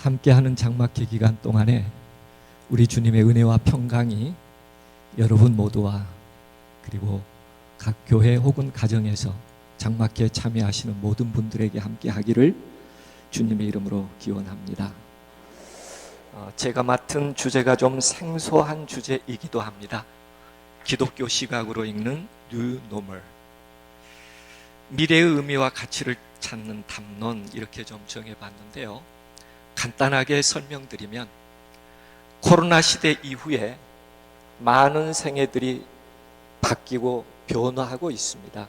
함께하는 장막회 기간 동안에 우리 주님의 은혜와 평강이 여러분 모두와 그리고 각 교회 혹은 가정에서 장막회에 참여하시는 모든 분들에게 함께하기를 주님의 이름으로 기원합니다. 제가 맡은 주제가 좀 생소한 주제이기도 합니다. 기독교 시각으로 읽는 뉴 노멀, 미래의 의미와 가치를 찾는 담론, 이렇게 좀 정해봤는데요. 간단하게 설명드리면 코로나 시대 이후에 많은 생애들이 바뀌고 변화하고 있습니다.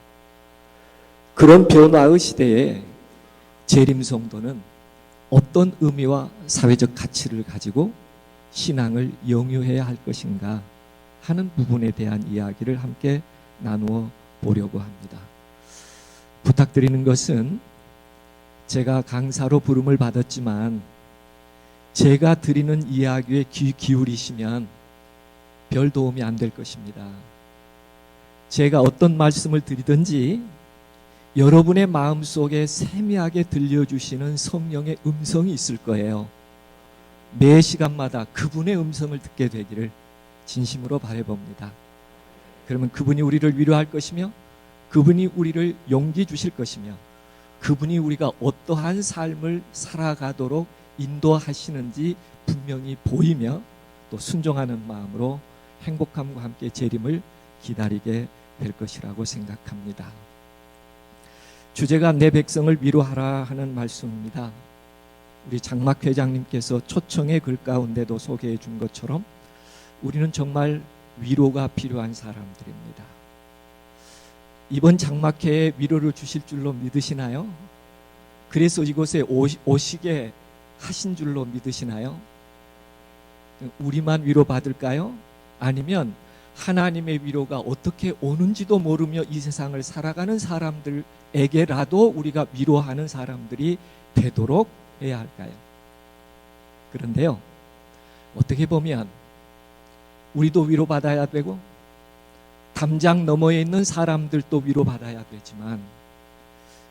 그런 변화의 시대에 재림성도는 어떤 의미와 사회적 가치를 가지고 신앙을 영유해야 할 것인가 하는 부분에 대한 이야기를 함께 나누어 보려고 합니다. 부탁드리는 것은 제가 강사로 부름을 받았지만 제가 드리는 이야기에 귀 기울이시면 별 도움이 안 될 것입니다. 제가 어떤 말씀을 드리든지 여러분의 마음속에 세미하게 들려주시는 성령의 음성이 있을 거예요. 매 시간마다 그분의 음성을 듣게 되기를 진심으로 바라봅니다. 그러면 그분이 우리를 위로할 것이며 그분이 우리를 용기 주실 것이며 그분이 우리가 어떠한 삶을 살아가도록 인도하시는지 분명히 보이며 또 순종하는 마음으로 행복함과 함께 재림을 기다리게 될 것이라고 생각합니다. 주제가 내 백성을 위로하라 하는 말씀입니다. 우리 장막 회장님께서 초청의 글 가운데도 소개해 준 것처럼 우리는 정말 위로가 필요한 사람들입니다. 이번 장막회에 위로를 주실 줄로 믿으시나요? 그래서 이곳에 오시게 하신 줄로 믿으시나요? 우리만 위로받을까요? 아니면 하나님의 위로가 어떻게 오는지도 모르며 이 세상을 살아가는 사람들에게라도 우리가 위로하는 사람들이 되도록 해야 할까요? 그런데요, 어떻게 보면 우리도 위로받아야 되고 담장 너머에 있는 사람들도 위로받아야 되지만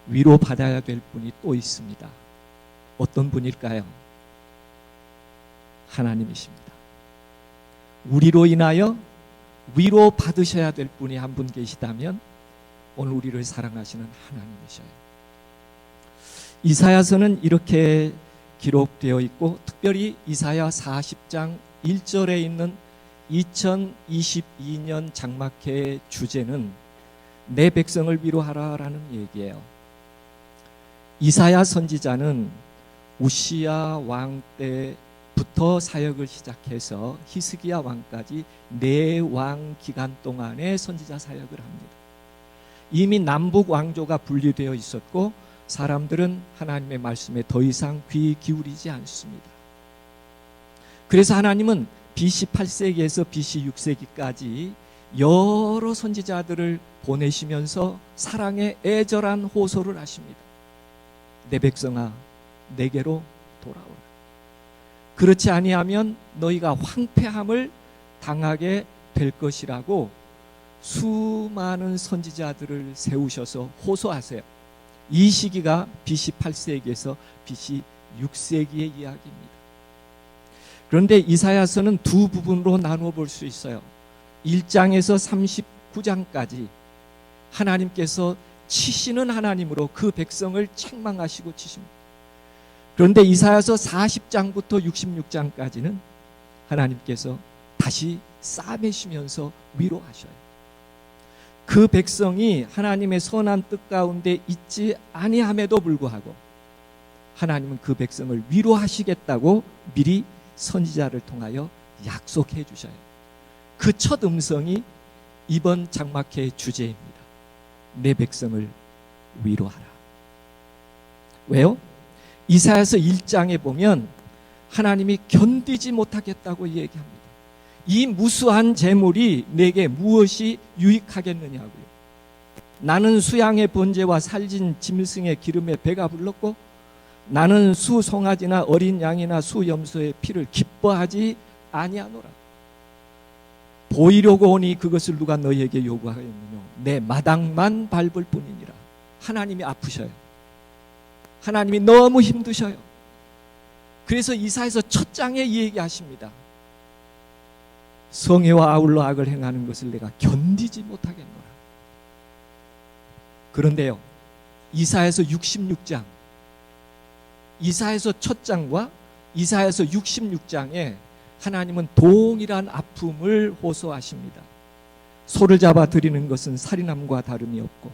위로받아야 될 분이 또 있습니다. 어떤 분일까요? 하나님이십니다. 우리로 인하여 위로받으셔야 될 분이 한 분 계시다면 오늘 우리를 사랑하시는 하나님이셔요. 이사야서는 이렇게 기록되어 있고 특별히 이사야 40장 1절에 있는 2022년 장막회의 주제는 내 백성을 위로하라라는 얘기예요. 이사야 선지자는 우시야 왕 때부터 사역을 시작해서 히스기야 왕까지 4왕 기간 동안의 선지자 사역을 합니다. 이미 남북 왕조가 분리되어 있었고 사람들은 하나님의 말씀에 더 이상 귀 기울이지 않습니다. 그래서 하나님은 BC 8세기에서 BC 6세기까지 여러 선지자들을 보내시면서 사랑의 애절한 호소를 하십니다. 내 백성아, 내게로 돌아오라. 그렇지 아니하면 너희가 황폐함을 당하게 될 것이라고 수많은 선지자들을 세우셔서 호소하세요. 이 시기가 BC 8세기에서 BC 6세기의 이야기입니다. 그런데 이사야서는 두 부분으로 나누어 볼 수 있어요. 1장에서 39장까지 하나님께서 치시는 하나님으로 그 백성을 책망하시고 치십니다. 그런데 이사야서 40장부터 66장까지는 하나님께서 다시 싸매시면서 위로하셔요. 그 백성이 하나님의 선한 뜻 가운데 있지 아니함에도 불구하고 하나님은 그 백성을 위로하시겠다고 미리 선지자를 통하여 약속해 주셔요. 그 첫 음성이 이번 장막회의 주제입니다. 내 백성을 위로하라. 왜요? 이사야서 1장에 보면 하나님이 견디지 못하겠다고 얘기합니다. 이 무수한 재물이 내게 무엇이 유익하겠느냐고요. 나는 수양의 번제와 살진 짐승의 기름에 배가 불렀고 나는 수 송아지나 어린 양이나 수 염소의 피를 기뻐하지 아니하노라. 보이려고 오니 그것을 누가 너희에게 요구하였느냐. 내 마당만 밟을 뿐이니라. 하나님이 아프셔요. 하나님이 너무 힘드셔요. 그래서 이사야서 첫 장에 이 얘기하십니다. 성애와 아울러 악을 행하는 것을 내가 견디지 못하겠노라. 그런데요, 이사야서 66장, 이사야서 첫 장과 이사야서 66장에 하나님은 동일한 아픔을 호소하십니다. 소를 잡아 드리는 것은 살인함과 다름이 없고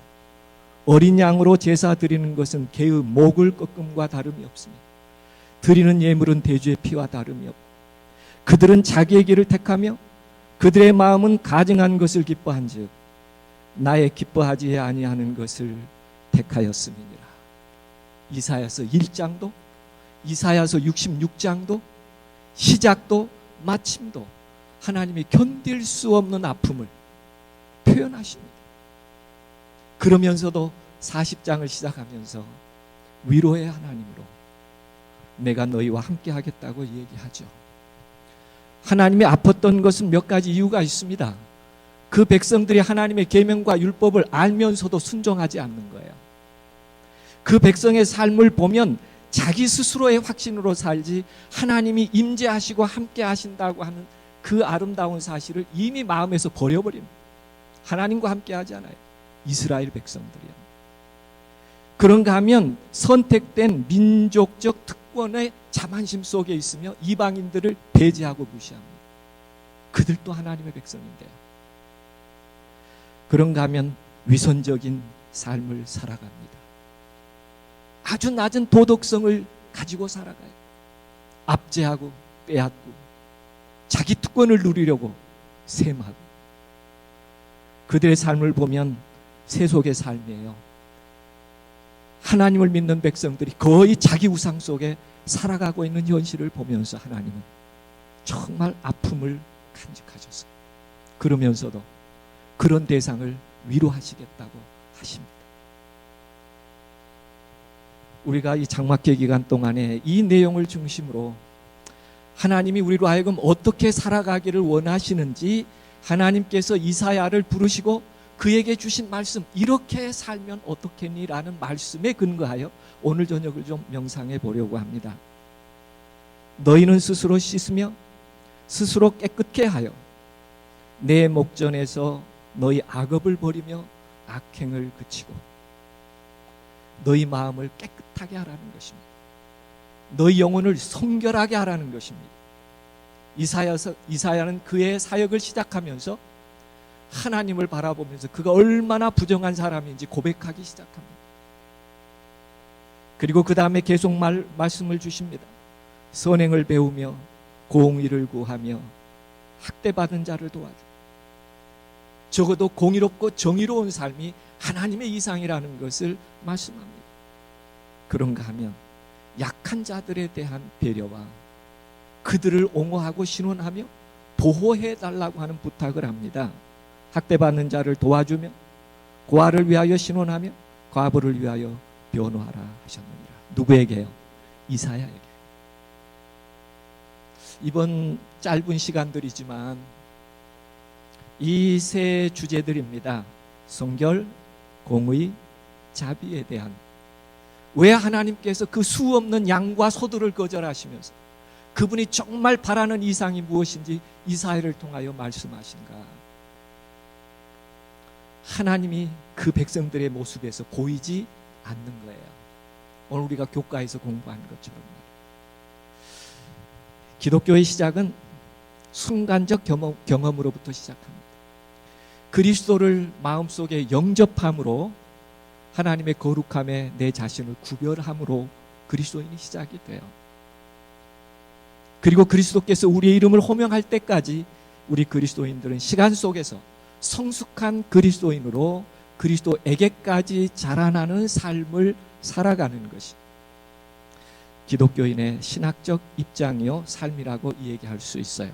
어린 양으로 제사 드리는 것은 개의 목을 꺾음과 다름이 없습니다. 드리는 예물은 돼지의 피와 다름이 없고 그들은 자기의 길을 택하며 그들의 마음은 가증한 것을 기뻐한즉 나의 기뻐하지 아니하는 것을 택하였음이니라. 이사야서 1장도 이사야서 66장도 시작도 마침도 하나님이 견딜 수 없는 아픔을 표현하십니다. 그러면서도 40장을 시작하면서 위로의 하나님으로 내가 너희와 함께 하겠다고 얘기하죠. 하나님이 아팠던 것은 몇 가지 이유가 있습니다. 그 백성들이 하나님의 계명과 율법을 알면서도 순종하지 않는 거예요. 그 백성의 삶을 보면 자기 스스로의 확신으로 살지 하나님이 임재하시고 함께 하신다고 하는 그 아름다운 사실을 이미 마음에서 버려버립니다. 하나님과 함께 하지 않아요. 이스라엘 백성들이요. 그런가 하면 선택된 민족적 특권의 자만심 속에 있으며 이방인들을 배제하고 무시합니다. 그들도 하나님의 백성인데요. 그런가 하면 위선적인 삶을 살아갑니다. 아주 낮은 도덕성을 가지고 살아가요. 압제하고 빼앗고 자기 특권을 누리려고 셈하고. 그들의 삶을 보면 세속의 삶이에요. 하나님을 믿는 백성들이 거의 자기 우상 속에 살아가고 있는 현실을 보면서 하나님은 정말 아픔을 간직하셨어요. 그러면서도 그런 대상을 위로하시겠다고 하십니다. 우리가 이 장막기 기간 동안에 이 내용을 중심으로 하나님이 우리로 하여금 어떻게 살아가기를 원하시는지 하나님께서 이사야를 부르시고 그에게 주신 말씀, 이렇게 살면 어떻겠니? 라는 말씀에 근거하여 오늘 저녁을 좀 명상해 보려고 합니다. 너희는 스스로 씻으며 스스로 깨끗게 하여 내 목전에서 너희 악업을 버리며 악행을 그치고 너희 마음을 깨끗하게 하라는 것입니다. 너희 영혼을 성결하게 하라는 것입니다. 이사야는 그의 사역을 시작하면서 하나님을 바라보면서 그가 얼마나 부정한 사람인지 고백하기 시작합니다. 그리고 그 다음에 계속 말씀을 주십니다. 선행을 배우며 공의를 구하며 학대받은 자를 도와줘. 적어도 공의롭고 정의로운 삶이 하나님의 이상이라는 것을 말씀합니다. 그런가 하면 약한 자들에 대한 배려와 그들을 옹호하고 신원하며 보호해달라고 하는 부탁을 합니다. 학대받는 자를 도와주며 고아를 위하여 신원하며 과부를 위하여 변호하라 하셨느니라. 누구에게요? 이사야에게. 이번 짧은 시간들이지만 이 세 주제들입니다. 성결, 공의, 자비에 대한. 왜 하나님께서 그 수 없는 양과 소들을 거절하시면서 그분이 정말 바라는 이상이 무엇인지 이사야를 통하여 말씀하신가? 하나님이 그 백성들의 모습에서 보이지 않는 거예요. 오늘 우리가 교과에서 공부한 것처럼. 기독교의 시작은 순간적 경험으로부터 시작합니다. 그리스도를 마음속에 영접함으로 하나님의 거룩함에 내 자신을 구별함으로 그리스도인이 시작이 돼요. 그리고 그리스도께서 우리의 이름을 호명할 때까지 우리 그리스도인들은 시간 속에서 성숙한 그리스도인으로 그리스도에게까지 자라나는 삶을 살아가는 것이 기독교인의 신학적 입장이요 삶이라고 얘기할 수 있어요.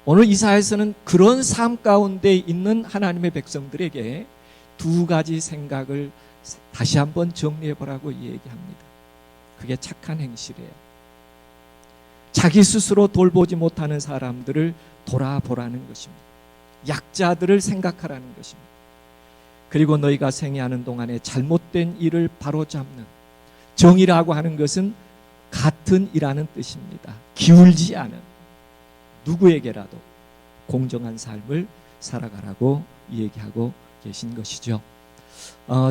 오늘 이사야에서는 그런 삶 가운데 있는 하나님의 백성들에게 두 가지 생각을 다시 한번 정리해 보라고 얘기합니다. 그게 착한 행실이에요. 자기 스스로 돌보지 못하는 사람들을 돌아보라는 것입니다. 약자들을 생각하라는 것입니다. 그리고 너희가 생애하는 동안에 잘못된 일을 바로잡는 정의라고 하는 것은 같은 이라는 뜻입니다. 기울지 않은 누구에게라도 공정한 삶을 살아가라고 얘기하고 계신 것이죠.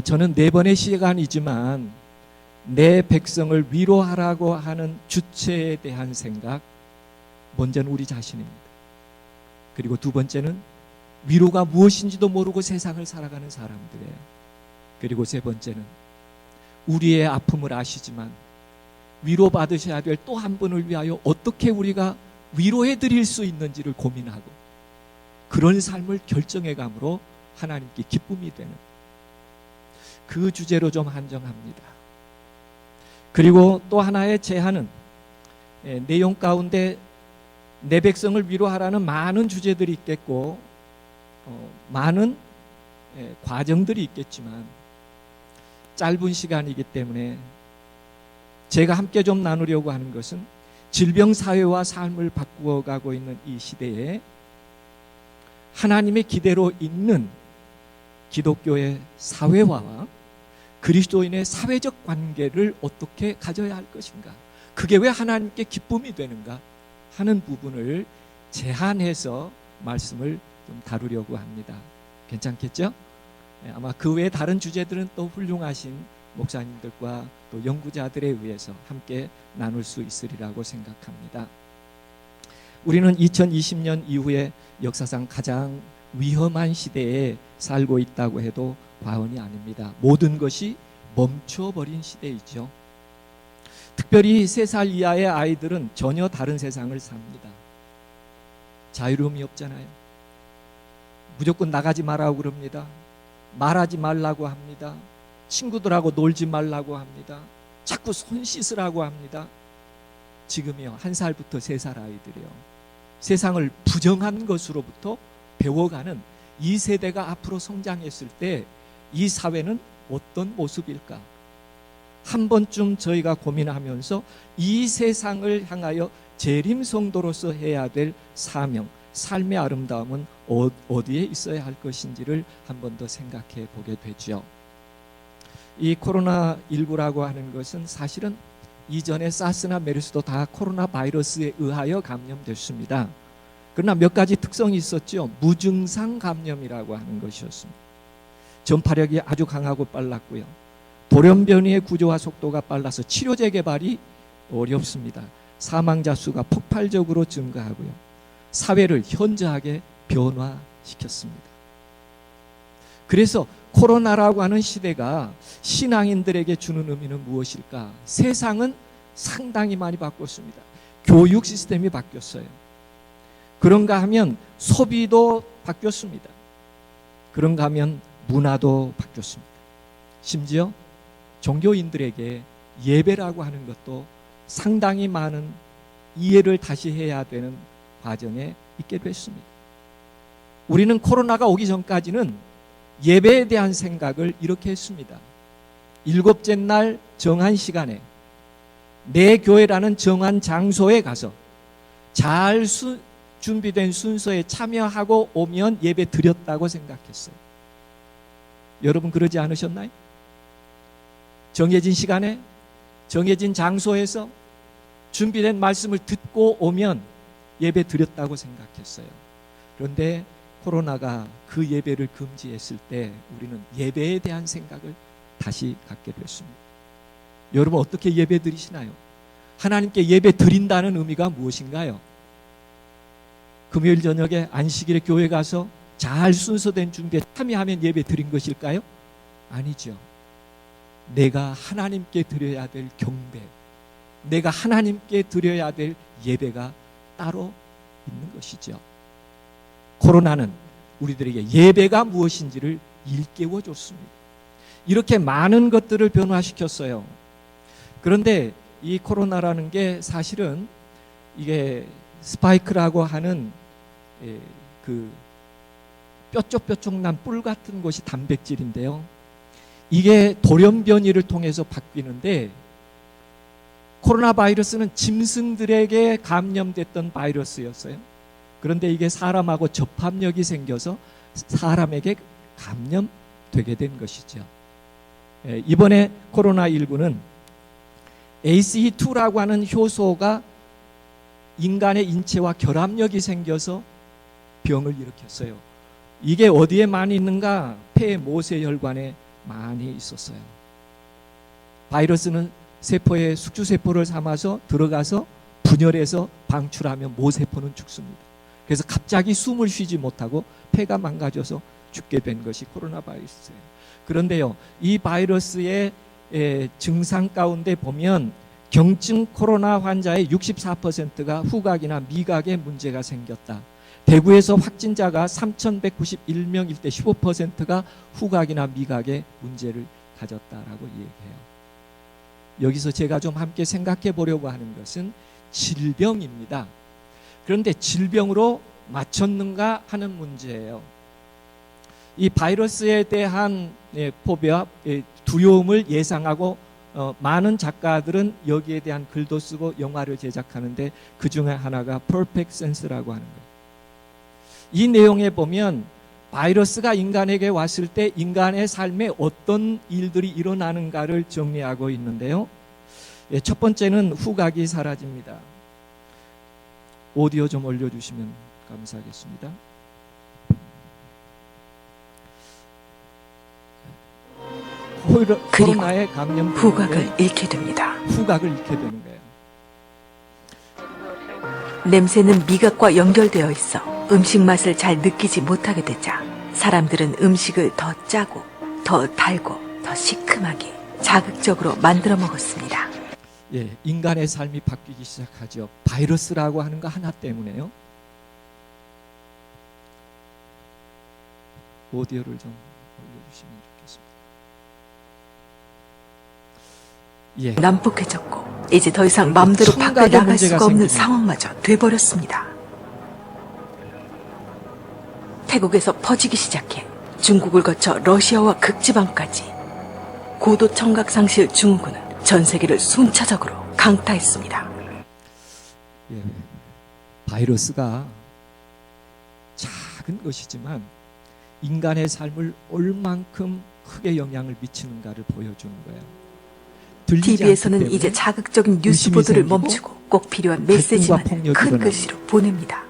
저는 4번의 시간이지만 내 백성을 위로하라고 하는 주체에 대한 생각, 먼저는 우리 자신입니다. 그리고 2번째는 위로가 무엇인지도 모르고 세상을 살아가는 사람들이에요. 그리고 3번째는 우리의 아픔을 아시지만 위로받으셔야 될 또 한 분을 위하여 어떻게 우리가 위로해 드릴 수 있는지를 고민하고 그런 삶을 결정해감으로 하나님께 기쁨이 되는 그 주제로 좀 한정합니다. 그리고 또 하나의 제안은 내용 가운데 내 백성을 위로하라는 많은 주제들이 있겠고 많은 과정들이 있겠지만 짧은 시간이기 때문에 제가 함께 좀 나누려고 하는 것은 질병사회와 삶을 바꾸어가고 있는 이 시대에 하나님의 기대로 있는 기독교의 사회와 그리스도인의 사회적 관계를 어떻게 가져야 할 것인가, 그게 왜 하나님께 기쁨이 되는가 하는 부분을 제한해서 말씀을 좀 다루려고 합니다. 괜찮겠죠? 아마 그 외에 다른 주제들은 또 훌륭하신 목사님들과 또 연구자들에 의해서 함께 나눌 수 있으리라고 생각합니다. 우리는 2020년 이후에 역사상 가장 위험한 시대에 살고 있다고 해도 과언이 아닙니다. 모든 것이 멈춰버린 시대이죠. 특별히 3살 이하의 아이들은 전혀 다른 세상을 삽니다. 자유로움이 없잖아요. 무조건 나가지 말라고 그럽니다. 말하지 말라고 합니다. 친구들하고 놀지 말라고 합니다. 자꾸 손 씻으라고 합니다. 지금이요, 1살부터 3살 아이들이요, 세상을 부정한 것으로부터 배워가는 이 세대가 앞으로 성장했을 때 이 사회는 어떤 모습일까? 한 번쯤 저희가 고민하면서 이 세상을 향하여 재림 성도로서 해야 될 사명, 삶의 아름다움은 어디에 있어야 할 것인지를 한 번 더 생각해 보게 되죠. 이 코로나19라고 하는 것은 사실은 이전에 사스나 메르스도 다 코로나 바이러스에 의하여 감염됐습니다. 그러나 몇 가지 특성이 있었죠. 무증상 감염이라고 하는 것이었습니다. 전파력이 아주 강하고 빨랐고요. 돌연변이의 구조와 속도가 빨라서 치료제 개발이 어렵습니다. 사망자 수가 폭발적으로 증가하고요. 사회를 현저하게 변화시켰습니다. 그래서 코로나라고 하는 시대가 신앙인들에게 주는 의미는 무엇일까? 세상은 상당히 많이 바뀌었습니다. 교육 시스템이 바뀌었어요. 그런가 하면 소비도 바뀌었습니다. 그런가 하면 문화도 바뀌었습니다. 심지어 종교인들에게 예배라고 하는 것도 상당히 많은 이해를 다시 해야 되는 과정에 있게 됐습니다. 우리는 코로나가 오기 전까지는 예배에 대한 생각을 이렇게 했습니다. 7째 날 정한 시간에 내 교회라는 정한 장소에 가서 잘 준비된 순서에 참여하고 오면 예배 드렸다고 생각했어요. 여러분 그러지 않으셨나요? 정해진 시간에 정해진 장소에서 준비된 말씀을 듣고 오면 예배 드렸다고 생각했어요. 그런데 코로나가 그 예배를 금지했을 때 우리는 예배에 대한 생각을 다시 갖게 됐습니다. 여러분 어떻게 예배 드리시나요? 하나님께 예배 드린다는 의미가 무엇인가요? 금요일 저녁에 안식일에 교회 가서 잘 순서된 준비에 참여하면 예배 드린 것일까요? 아니죠. 내가 하나님께 드려야 될 경배, 내가 하나님께 드려야 될 예배가 따로 있는 것이죠. 코로나는 우리들에게 예배가 무엇인지를 일깨워 줬습니다. 이렇게 많은 것들을 변화시켰어요. 그런데 이 코로나라는 게 사실은 이게 스파이크라고 하는 그 뾰족뾰족 난 뿔 같은 것이 단백질인데요. 이게 돌연변이를 통해서 바뀌는데 코로나 바이러스는 짐승들에게 감염됐던 바이러스였어요. 그런데 이게 사람하고 접합력이 생겨서 사람에게 감염되게 된 것이죠. 이번에 코로나19는 ACE2라고 하는 효소가 인간의 인체와 결합력이 생겨서 병을 일으켰어요. 이게 어디에 많이 있는가? 폐 모세혈관에 많이 있었어요. 바이러스는 세포에 숙주세포를 삼아서 들어가서 분열해서 방출하면 모세포는 죽습니다. 그래서 갑자기 숨을 쉬지 못하고 폐가 망가져서 죽게 된 것이 코로나 바이러스예요. 그런데요, 이 바이러스의 증상 가운데 보면 경증 코로나 환자의 64%가 후각이나 미각에 문제가 생겼다. 대구에서 확진자가 3,191명일 때 15%가 후각이나 미각에 문제를 가졌다라고 얘기해요. 여기서 제가 좀 함께 생각해 보려고 하는 것은 질병입니다. 그런데 질병으로 맞췄는가 하는 문제예요. 이 바이러스에 대한 포비아, 두려움을 예상하고 많은 작가들은 여기에 대한 글도 쓰고 영화를 제작하는데 그 중에 하나가 Perfect Sense라고 하는 거예요. 이 내용에 보면 바이러스가 인간에게 왔을 때 인간의 삶에 어떤 일들이 일어나는가를 정리하고 있는데요. 첫 번째는 후각이 사라집니다. 오디오 좀 올려주시면 감사하겠습니다. 코로나에 감염 후각을 잃게 됩니다. 후각을 잃게 되는 거예요. 냄새는 미각과 연결되어 있어 음식 맛을 잘 느끼지 못하게 되자 사람들은 음식을 더 짜고 더 달고 더 시큼하게 자극적으로 만들어 먹었습니다. 예, 인간의 삶이 바뀌기 시작하죠. 바이러스라고 하는 거 하나 때문에요. 오디오를 좀 올려주시면 좋겠습니다. 예. 난폭해졌고 이제 더 이상 마음대로 밖에 나갈 수가 없는 상황마저 돼버렸습니다. 태국에서 퍼지기 시작해 중국을 거쳐 러시아와 극지방까지 고도 청각상실 증후군은 전 세계를 순차적으로 강타했습니다. 예, 바이러스가 작은 것이지만 인간의 삶을 얼만큼 크게 영향을 미치는가를 보여주는 거예요. TV에서는 이제 자극적인 뉴스 보도를 멈추고 꼭 필요한 메시지만 큰 글씨로 보냅니다.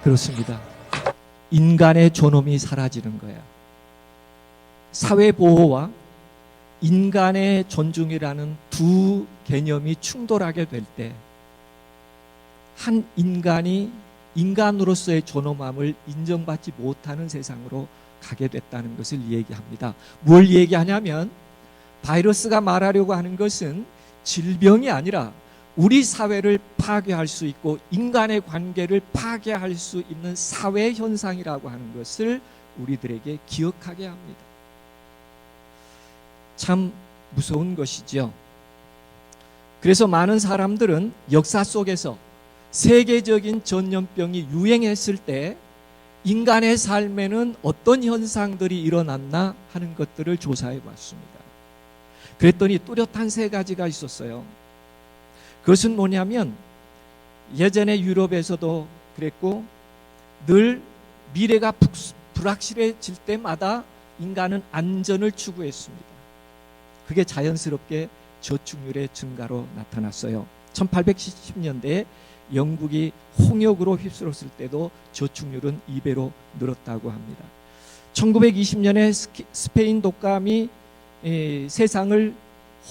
그렇습니다. 인간의 존엄이 사라지는 거야. 사회보호와 인간의 존중이라는 두 개념이 충돌하게 될 때 한 인간이 인간으로서의 존엄함을 인정받지 못하는 세상으로 가게 됐다는 것을 얘기합니다. 뭘 얘기하냐면 바이러스가 말하려고 하는 것은 질병이 아니라 우리 사회를 파괴할 수 있고 인간의 관계를 파괴할 수 있는 사회 현상이라고 하는 것을 우리들에게 기억하게 합니다. 참 무서운 것이죠. 그래서 많은 사람들은 역사 속에서 세계적인 전염병이 유행했을 때 인간의 삶에는 어떤 현상들이 일어났나 하는 것들을 조사해 봤습니다. 그랬더니 뚜렷한 세 가지가 있었어요. 그것은 뭐냐면 예전에 유럽에서도 그랬고 늘 미래가 불확실해질 때마다 인간은 안전을 추구했습니다. 그게 자연스럽게 저축률의 증가로 나타났어요. 1870년대에 영국이 홍역으로 휩쓸었을 때도 저축률은 2배로 늘었다고 합니다. 1920년에 스페인 독감이 세상을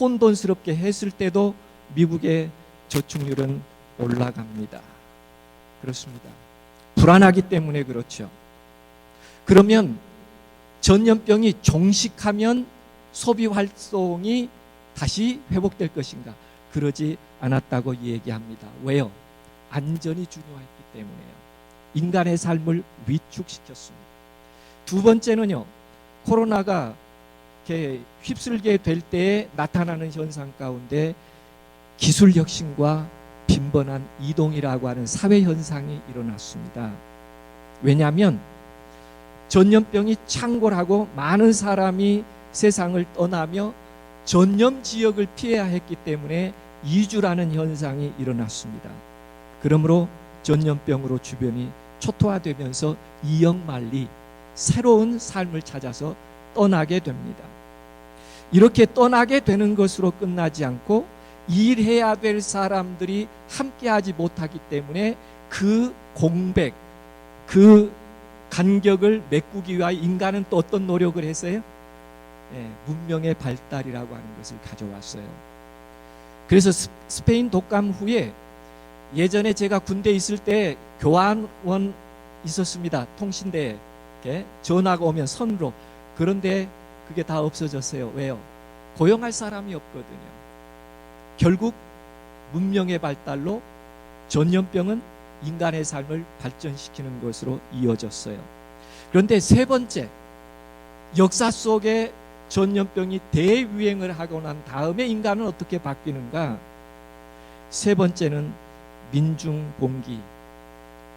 혼돈스럽게 했을 때도 미국의 저축률은 올라갑니다. 그렇습니다. 불안하기 때문에 그렇죠. 그러면 전염병이 종식하면 소비 활동이 다시 회복될 것인가? 그러지 않았다고 얘기합니다. 왜요? 안전이 중요했기 때문에요. 인간의 삶을 위축시켰습니다. 두 번째는요, 코로나가 이렇게 휩쓸게 될 때에 나타나는 현상 가운데 기술 혁신과 빈번한 이동이라고 하는 사회 현상이 일어났습니다. 왜냐하면 전염병이 창궐하고 많은 사람이 세상을 떠나며 전염 지역을 피해야 했기 때문에 이주라는 현상이 일어났습니다. 그러므로 전염병으로 주변이 초토화되면서 이역만리 새로운 삶을 찾아서 떠나게 됩니다. 이렇게 떠나게 되는 것으로 끝나지 않고 일해야 될 사람들이 함께하지 못하기 때문에 그 공백, 그 간격을 메꾸기 위하여 인간은 또 어떤 노력을 했어요? 문명의 발달이라고 하는 것을 가져왔어요. 그래서 스페인 독감 후에 예전에 제가 군대에 있을 때 교환원 있었습니다. 통신대에 전화가 오면 선으로. 그런데 그게 다 없어졌어요. 왜요? 고용할 사람이 없거든요. 결국 문명의 발달로 전염병은 인간의 삶을 발전시키는 것으로 이어졌어요. 그런데 세 번째, 역사 속에 전염병이 대유행을 하고 난 다음에 인간은 어떻게 바뀌는가? 세 번째는 민중봉기,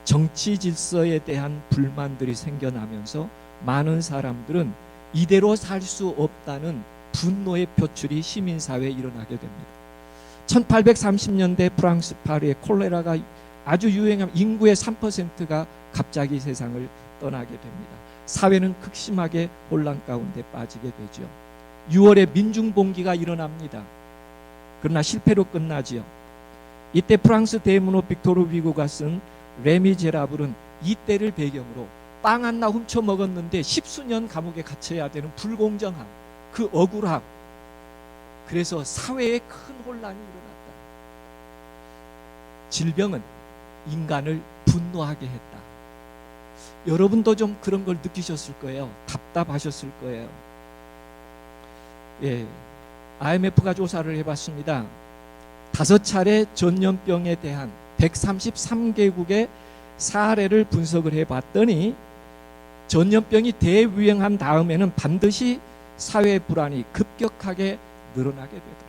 정치 질서에 대한 불만들이 생겨나면서 많은 사람들은 이대로 살 수 없다는 분노의 표출이 시민사회에 일어나게 됩니다. 1830년대 프랑스 파리의 콜레라가 아주 유행한 인구의 3%가 갑자기 세상을 떠나게 됩니다. 사회는 극심하게 혼란 가운데 빠지게 되죠. 6월에 민중봉기가 일어납니다. 그러나 실패로 끝나지요. 이때 프랑스 대문호 빅토르 위고가 쓴 레미제라블은 이때를 배경으로 빵 하나 훔쳐 먹었는데 10수년 감옥에 갇혀야 되는 불공정함, 그 억울함, 그래서 사회에 큰 혼란이 일어났다. 질병은 인간을 분노하게 했다. 여러분도 좀 그런 걸 느끼셨을 거예요. 답답하셨을 거예요. IMF가 조사를 해봤습니다. 5차례 전염병에 대한 133개국의 사례를 분석을 해봤더니 전염병이 대유행한 다음에는 반드시 사회 불안이 급격하게 늘어나게 되더라.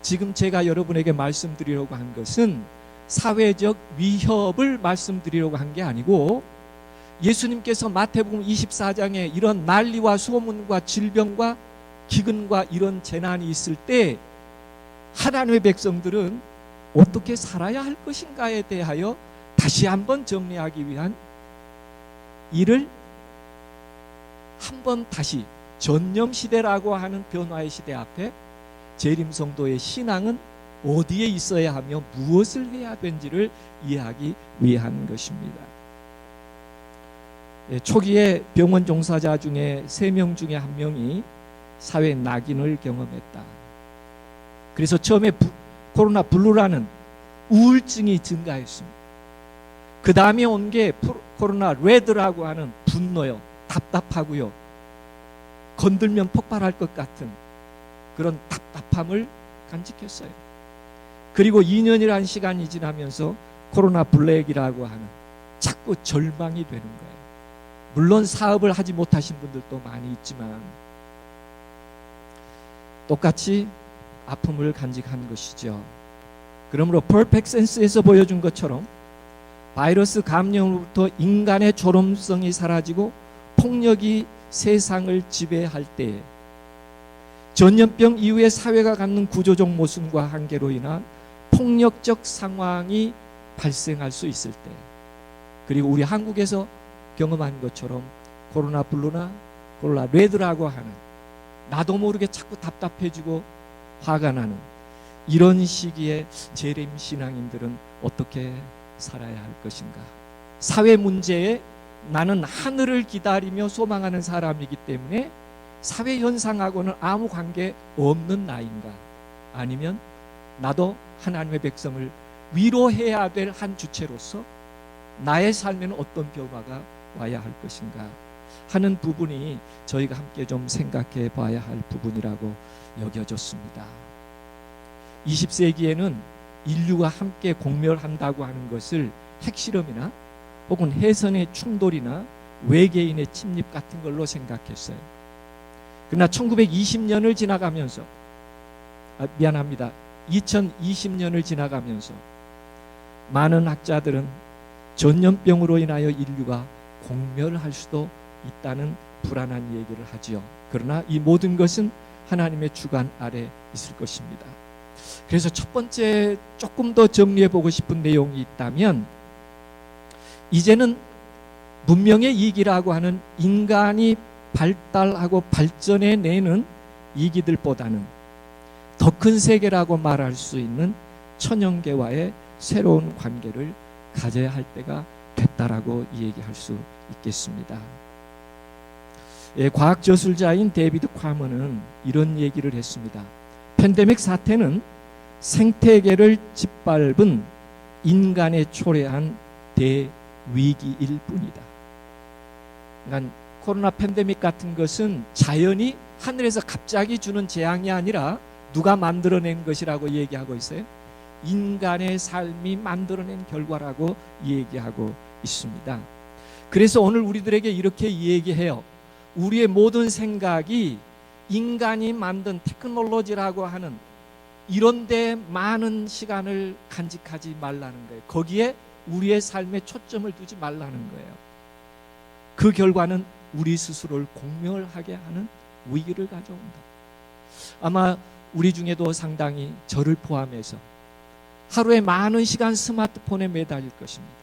지금 제가 여러분에게 말씀드리려고 한 것은 사회적 위협을 말씀드리려고 한 게 아니고, 예수님께서 마태복음 24장에 이런 난리와 소문과 질병과 기근과 이런 재난이 있을 때 하나님의 백성들은 어떻게 살아야 할 것인가에 대하여 다시 한번 정리하기 위한 일을 한번 다시, 전염시대라고 하는 변화의 시대 앞에 재림성도의 신앙은 어디에 있어야 하며 무엇을 해야 되는지를 이해하기 위한 것입니다. 초기에 병원 종사자 중에 3명 중에 1명이 사회 낙인을 경험했다. 그래서 처음에 코로나 블루라는 우울증이 증가했습니다. 그 다음에 온 게 코로나 레드라고 하는 분노요, 답답하고요, 건들면 폭발할 것 같은 그런 답답함을 간직했어요. 그리고 2년이라는 시간이 지나면서 코로나 블랙이라고 하는 자꾸 절망이 되는 거예요. 물론 사업을 하지 못하신 분들도 많이 있지만 똑같이 아픔을 간직하는 것이죠. 그러므로 퍼펙트 센스에서 보여준 것처럼 바이러스 감염으로부터 인간의 존엄성이 사라지고 폭력이 세상을 지배할 때에, 전염병 이후에 사회가 갖는 구조적 모순과 한계로 인한 폭력적 상황이 발생할 수 있을 때, 그리고 우리 한국에서 경험한 것처럼 코로나 블루나 코로나 레드라고 하는, 나도 모르게 자꾸 답답해지고 화가 나는 이런 시기에 재림 신앙인들은 어떻게 살아야 할 것인가? 사회 문제에 나는 하늘을 기다리며 소망하는 사람이기 때문에 사회 현상하고는 아무 관계 없는 나인가? 아니면 나도 하나님의 백성을 위로해야 될 한 주체로서 나의 삶에는 어떤 변화가 와야 할 것인가 하는 부분이 저희가 함께 좀 생각해 봐야 할 부분이라고 여겨졌습니다. 20세기에는 인류가 함께 공멸한다고 하는 것을 핵실험이나 혹은 해선의 충돌이나 외계인의 침입 같은 걸로 생각했어요. 그러나 1920년을 지나가면서 2020년을 지나가면서 많은 학자들은 전염병으로 인하여 인류가 공멸할 수도 있다는 불안한 얘기를 하지요. 그러나 이 모든 것은 하나님의 주관 아래 있을 것입니다. 그래서 첫 번째 조금 더 정리해 보고 싶은 내용이 있다면, 이제는 문명의 이익이라고 하는 인간이 발달하고 발전해내는 이익들보다는 더 큰 세계라고 말할 수 있는 천연계와의 새로운 관계를 가져야 할 때가 됐다라고 얘기할 수 있겠습니다. 과학 저술자인 데이비드 콰머는 이런 얘기를 했습니다. 팬데믹 사태는 생태계를 짓밟은 인간의 초래한 대위기일 뿐이다. 그러니까 코로나 팬데믹 같은 것은 자연이 하늘에서 갑자기 주는 재앙이 아니라 누가 만들어낸 것이라고 얘기하고 있어요. 인간의 삶이 만들어낸 결과라고 얘기하고 있습니다. 그래서 오늘 우리들에게 이렇게 얘기해요. 우리의 모든 생각이 인간이 만든 테크놀로지라고 하는 이런 데 많은 시간을 간직하지 말라는 거예요. 거기에 우리의 삶에 초점을 두지 말라는 거예요. 그 결과는 우리 스스로를 공멸하게 하는 위기를 가져온다. 아마 우리 중에도 상당히 저를 포함해서 하루에 많은 시간 스마트폰에 매달릴 것입니다.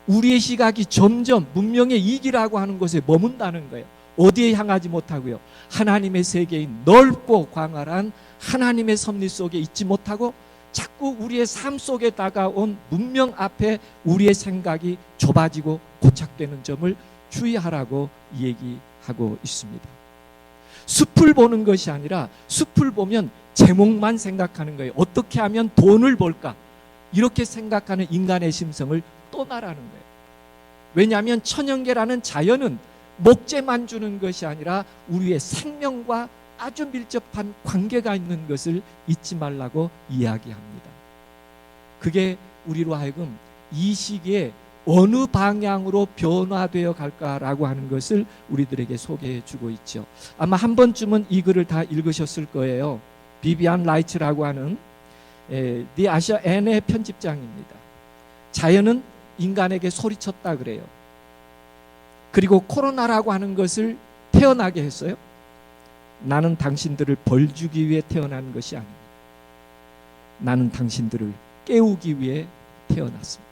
우리의 시각이 점점 문명의 이익이라고 하는 것에 머문다는 거예요. 어디에 향하지 못하고요. 하나님의 세계인 넓고 광활한 하나님의 섭리 속에 있지 못하고 자꾸 우리의 삶 속에 다가온 문명 앞에 우리의 생각이 좁아지고 고착되는 점을 주의하라고 얘기하고 있습니다. 숲을 보는 것이 아니라 숲을 보면 제목만 생각하는 거예요. 어떻게 하면 돈을 벌까? 이렇게 생각하는 인간의 심성을 떠나라는 거예요. 왜냐하면 천연계라는 자연은 목재만 주는 것이 아니라 우리의 생명과 아주 밀접한 관계가 있는 것을 잊지 말라고 이야기합니다. 그게 우리로 하여금 이 시기에 어느 방향으로 변화되어 갈까라고 하는 것을 우리들에게 소개해 주고 있죠. 아마 한 번쯤은 이 글을 다 읽으셨을 거예요. 비비안 라이츠라고 하는 디 아시아 N의 편집장입니다. 자연은 인간에게 소리쳤다 그래요. 그리고 코로나라고 하는 것을 태어나게 했어요. 나는 당신들을 벌 주기 위해 태어난 것이 아닙니다. 나는 당신들을 깨우기 위해 태어났습니다.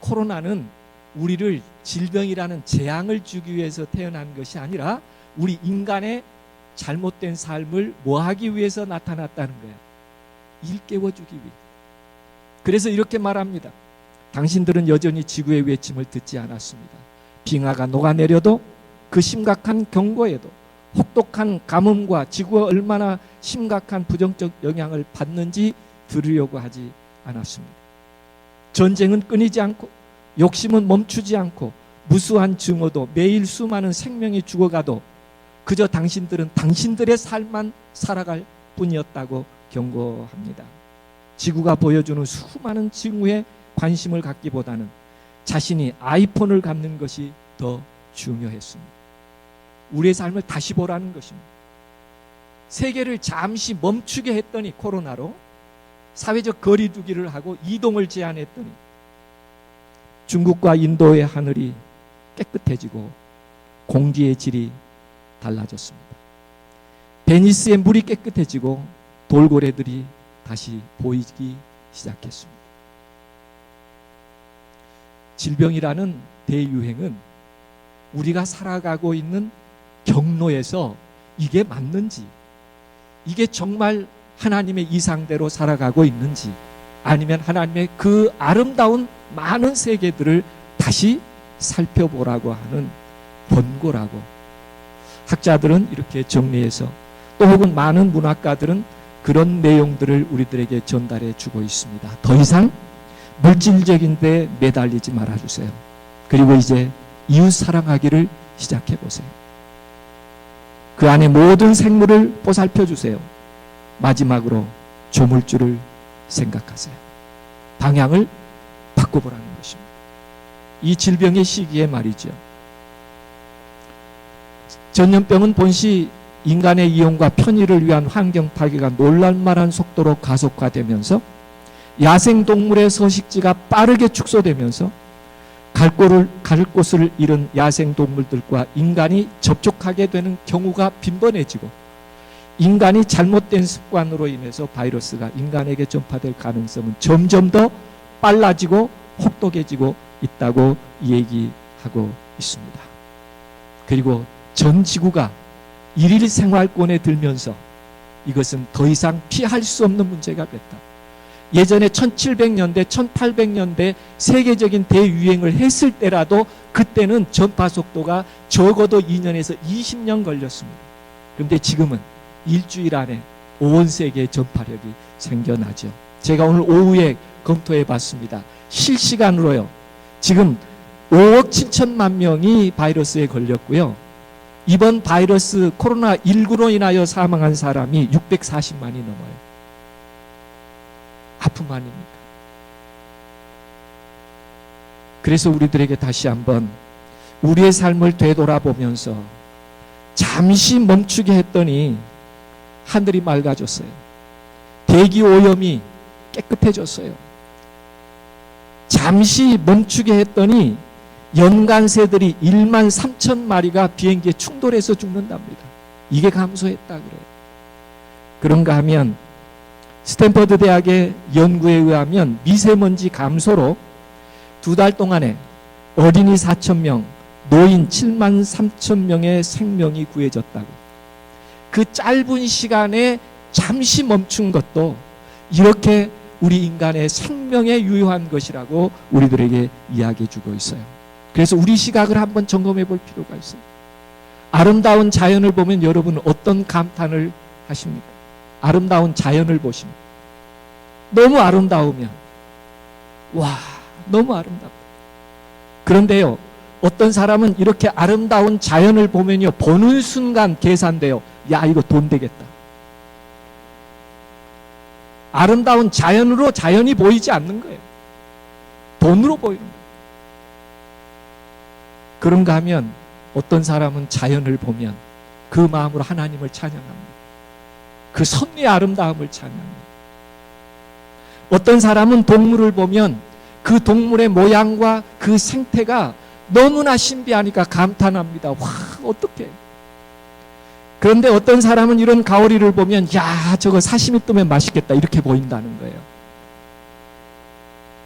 코로나는 우리를 질병이라는 재앙을 주기 위해서 태어난 것이 아니라 우리 인간의 잘못된 삶을 뭐하기 위해서 나타났다는 거야. 일깨워주기 위해. 그래서 이렇게 말합니다. 당신들은 여전히 지구의 외침을 듣지 않았습니다. 빙하가 녹아내려도 그 심각한 경고에도 혹독한 가뭄과 지구가 얼마나 심각한 부정적 영향을 받는지 들으려고 하지 않았습니다. 전쟁은 끊이지 않고 욕심은 멈추지 않고 무수한 증오도 매일 수많은 생명이 죽어가도 그저 당신들은 당신들의 삶만 살아갈 뿐이었다고 경고합니다. 지구가 보여주는 수많은 징후에 관심을 갖기보다는 자신이 아이폰을 갖는 것이 더 중요했습니다. 우리의 삶을 다시 보라는 것입니다. 세계를 잠시 멈추게 했더니 코로나로 사회적 거리두기를 하고 이동을 제한했더니 중국과 인도의 하늘이 깨끗해지고 공기의 질이 달라졌습니다. 베니스의 물이 깨끗해지고 돌고래들이 다시 보이기 시작했습니다. 질병이라는 대유행은 우리가 살아가고 있는 경로에서 이게 맞는지, 이게 정말 하나님의 이상대로 살아가고 있는지, 아니면 하나님의 그 아름다운 많은 세계들을 다시 살펴보라고 하는 권고라고 학자들은 이렇게 정리해서, 또 혹은 많은 문학가들은 그런 내용들을 우리들에게 전달해 주고 있습니다. 더 이상 물질적인 데 매달리지 말아주세요. 그리고 이제 이웃 사랑하기를 시작해 보세요. 그 안에 모든 생물을 보살펴 주세요. 마지막으로 조물주를 생각하세요. 방향을 바꿔보라는 것입니다. 이 질병의 시기에 말이죠. 전염병은 본시 인간의 이용과 편의를 위한 환경 파괴가 놀랄만한 속도로 가속화되면서 야생동물의 서식지가 빠르게 축소되면서 갈 곳을 잃은 야생동물들과 인간이 접촉하게 되는 경우가 빈번해지고, 인간이 잘못된 습관으로 인해서 바이러스가 인간에게 전파될 가능성은 점점 더 빨라지고 혹독해지고 있다고 얘기하고 있습니다. 그리고 전 지구가 일일 생활권에 들면서 이것은 더 이상 피할 수 없는 문제가 됐다. 예전에 1700년대, 1800년대 세계적인 대유행을 했을 때라도 그때는 전파 속도가 적어도 2년에서 20년 걸렸습니다. 그런데 지금은 일주일 안에 온 세계에 전파력이 생겨나죠. 제가 오늘 오후에 검토해 봤습니다. 실시간으로요. 지금 5억 7천만 명이 바이러스에 걸렸고요. 이번 바이러스 코로나19로 인하여 사망한 사람이 640만이 넘어요. 아픔 아닙니까? 그래서 우리들에게 다시 한번 우리의 삶을 되돌아보면서 잠시 멈추게 했더니 하늘이 맑아졌어요. 대기 오염이 깨끗해졌어요. 잠시 멈추게 했더니 연간 새들이 1만 3천 마리가 비행기에 충돌해서 죽는답니다. 이게 감소했다 그래요. 그런가 하면 스탠퍼드 대학의 연구에 의하면 미세먼지 감소로 2달 동안에 어린이 4천 명, 노인 7만 3천 명의 생명이 구해졌다고. 그 짧은 시간에 잠시 멈춘 것도 이렇게 우리 인간의 생명에 유효한 것이라고 우리들에게 이야기해 주고 있어요. 그래서 우리 시각을 한번 점검해 볼 필요가 있어요. 아름다운 자연을 보면 여러분은 어떤 감탄을 하십니까? 아름다운 자연을 보시면 너무 아름다우면 와, 너무 아름답다. 그런데요, 어떤 사람은 이렇게 아름다운 자연을 보면요, 보는 순간 계산돼요. 야, 이거 돈 되겠다. 아름다운 자연으로 자연이 보이지 않는 거예요. 돈으로 보이는 거예요. 그런가 하면 어떤 사람은 자연을 보면 그 마음으로 하나님을 찬양합니다. 그 섭리의 아름다움을 찬양합니다. 어떤 사람은 동물을 보면 그 동물의 모양과 그 생태가 너무나 신비하니까 감탄합니다. 와, 어떡해. 그런데 어떤 사람은 이런 가오리를 보면 야, 저거 사시미 뜨면 맛있겠다 이렇게 보인다는 거예요.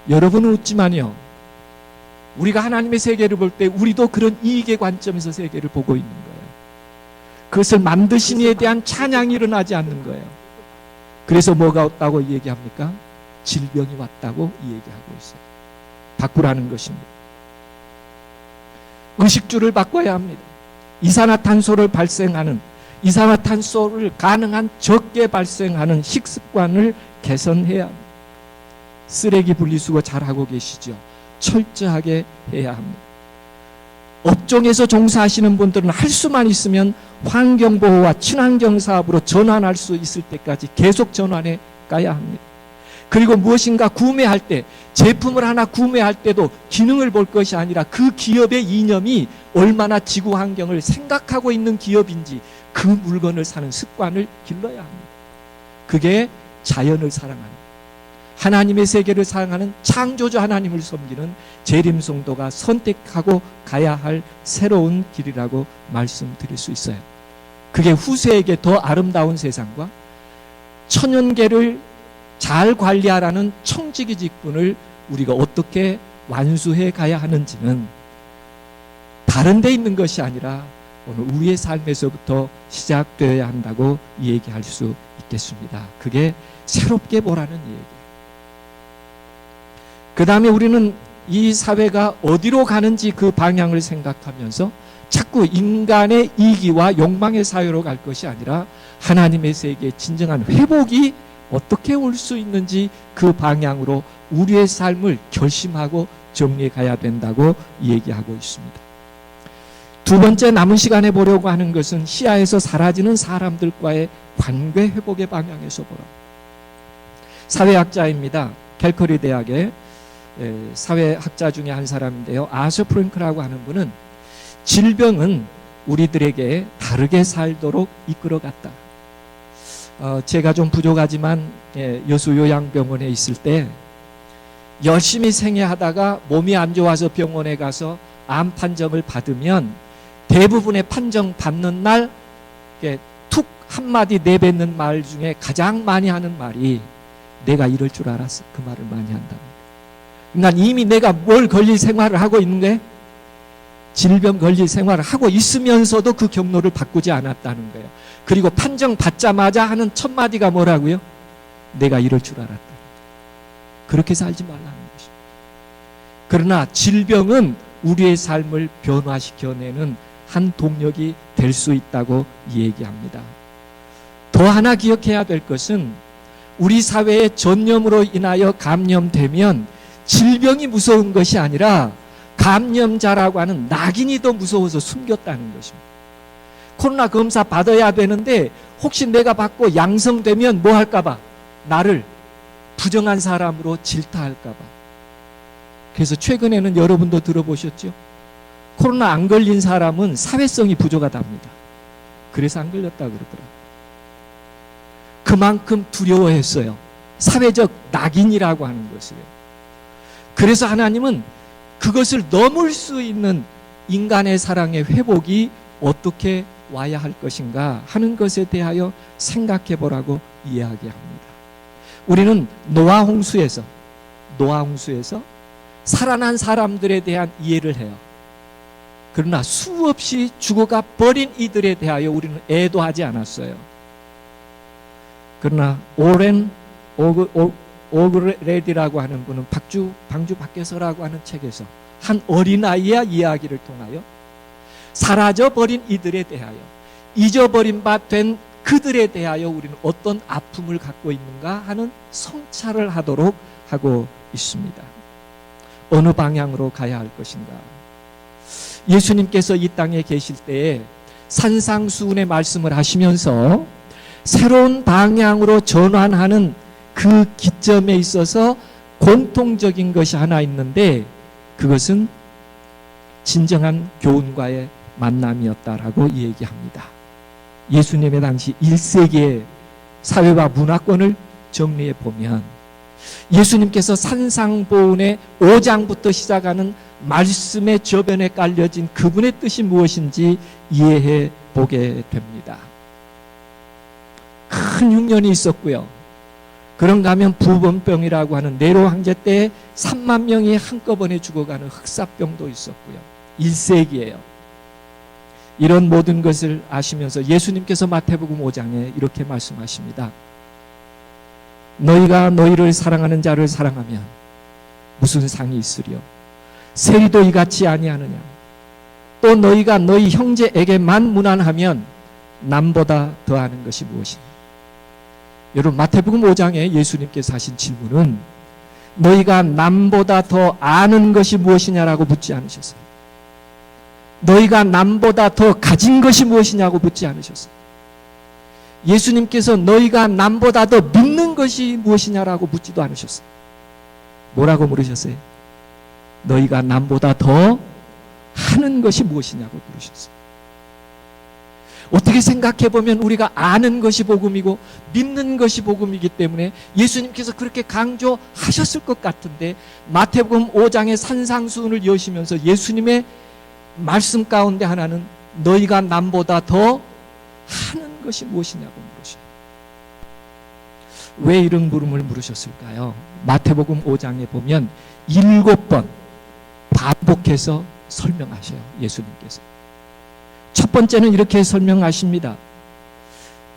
여러분은 웃지만요, 우리가 하나님의 세계를 볼 때 우리도 그런 이익의 관점에서 세계를 보고 있는 거예요. 그것을 만드신 이에 대한 찬양이 일어나지 않는 거예요. 그래서 뭐가 왔다고 얘기합니까? 질병이 왔다고 얘기하고 있어요. 바꾸라는 것입니다. 의식주를 바꿔야 합니다. 이산화탄소를 가능한 적게 발생하는 식습관을 개선해야 합니다. 쓰레기 분리수거 잘하고 계시죠? 철저하게 해야 합니다. 업종에서 종사하시는 분들은 할 수만 있으면 환경보호와 친환경 사업으로 전환할 수 있을 때까지 계속 전환해 가야 합니다. 그리고 무엇인가 구매할 때, 제품을 하나 구매할 때도 기능을 볼 것이 아니라 그 기업의 이념이 얼마나 지구 환경을 생각하고 있는 기업인지 그 물건을 사는 습관을 길러야 합니다. 그게 자연을 사랑하는, 하나님의 세계를 사랑하는 창조주 하나님을 섬기는 재림성도가 선택하고 가야 할 새로운 길이라고 말씀드릴 수 있어요. 그게 후세에게 더 아름다운 세상과 천연계를 잘 관리하라는 청지기 직분을 우리가 어떻게 완수해 가야 하는지는 다른 데 있는 것이 아니라 오늘 우리의 삶에서부터 시작되어야 한다고 얘기할 수 있겠습니다. 그게 새롭게 보라는 얘기예요. 그 다음에 우리는 이 사회가 어디로 가는지 그 방향을 생각하면서 자꾸 인간의 이기와 욕망의 사회로 갈 것이 아니라 하나님의 세계의 진정한 회복이 어떻게 올 수 있는지 그 방향으로 우리의 삶을 결심하고 정리해 가야 된다고 얘기하고 있습니다. 두 번째 남은 시간에 보려고 하는 것은 시야에서 사라지는 사람들과의 관계 회복의 방향에서 보라. 사회학자입니다. 캘커리 대학의 사회학자 중에 한 사람인데요. 아서 프랭크라고 하는 분은 질병은 우리들에게 다르게 살도록 이끌어갔다. 제가 좀 부족하지만 여수 요양병원에 있을 때 열심히 생애하다가 몸이 안 좋아서 병원에 가서 암 판정을 받으면 대부분의 판정 받는 날 툭 한마디 내뱉는 말 중에 가장 많이 하는 말이 내가 이럴 줄 알았어. 그 말을 많이 한답니다. 그러니까 이미 내가 뭘 걸릴 생활을 하고 있는 거예요? 질병 걸릴 생활을 하고 있으면서도 그 경로를 바꾸지 않았다는 거예요. 그리고 판정 받자마자 하는 첫 마디가 뭐라고요? 내가 이럴 줄 알았다. 그렇게 살지 말라는 것입니다. 그러나 질병은 우리의 삶을 변화시켜내는 한 동력이 될 수 있다고 얘기합니다. 더 하나 기억해야 될 것은 우리 사회의 전염으로 인하여 감염되면 질병이 무서운 것이 아니라 감염자라고 하는 낙인이 더 무서워서 숨겼다는 것입니다. 코로나 검사 받아야 되는데 혹시 내가 받고 양성되면 뭐 할까봐? 나를 부정한 사람으로 질타할까봐. 그래서 최근에는 여러분도 들어보셨죠? 코로나 안 걸린 사람은 사회성이 부족하답니다. 그래서 안 걸렸다 그러더라고요. 그만큼 두려워했어요. 사회적 낙인이라고 하는 것을요. 그래서 하나님은 그것을 넘을 수 있는 인간의 사랑의 회복이 어떻게 와야 할 것인가 하는 것에 대하여 생각해 보라고 이야기합니다. 우리는 노아 홍수에서 살아난 사람들에 대한 이해를 해요. 그러나 수없이 죽어가 버린 이들에 대하여 우리는 애도하지 않았어요. 그러나 오렌 오그레디라고 하는 분은 방주 밖에서라고 하는 책에서 한 어린아이의 이야기를 통하여 사라져버린 이들에 대하여 잊어버린 바 된 그들에 대하여 우리는 어떤 아픔을 갖고 있는가 하는 성찰을 하도록 하고 있습니다. 어느 방향으로 가야 할 것인가? 예수님께서 이 땅에 계실 때에 산상수훈의 말씀을 하시면서 새로운 방향으로 전환하는 그 기점에 있어서 공통적인 것이 하나 있는데 그것은 진정한 교훈과의 만남이었다라고 얘기합니다. 예수님의 당시 1세기의 사회와 문화권을 정리해 보면 예수님께서 산상보훈의 5장부터 시작하는 말씀의 저변에 깔려진 그분의 뜻이 무엇인지 이해해 보게 됩니다. 큰 흉년이 있었고요. 그런가 하면 부번병이라고 하는 네로 황제 때 3만 명이 한꺼번에 죽어가는 흑사병도 있었고요. 1세기예요. 이런 모든 것을 아시면서 예수님께서 마태복음 5장에 이렇게 말씀하십니다. 너희가 너희를 사랑하는 자를 사랑하면 무슨 상이 있으리요? 세리도 이같이 아니하느냐? 또 너희가 너희 형제에게만 무난하면 남보다 더하는 것이 무엇이냐? 여러분 마태복음 5장에 예수님께서 하신 질문은 너희가 남보다 더 아는 것이 무엇이냐라고 묻지 않으셨어요. 너희가 남보다 더 가진 것이 무엇이냐고 묻지 않으셨어요. 예수님께서 너희가 남보다 더 믿는 것이 무엇이냐라고 묻지도 않으셨어요. 뭐라고 물으셨어요? 너희가 남보다 더 하는 것이 무엇이냐고 물으셨어요. 어떻게 생각해 보면 우리가 아는 것이 복음이고 믿는 것이 복음이기 때문에 예수님께서 그렇게 강조하셨을 것 같은데 마태복음 5장의 산상수훈을 여시면서 예수님의 말씀 가운데 하나는 너희가 남보다 더 하는 것이 무엇이냐고 물으셔요. 왜 이런 물음을 물으셨을까요? 마태복음 5장에 보면 7번 반복해서 설명하셔요. 예수님께서. 첫 번째는 이렇게 설명하십니다.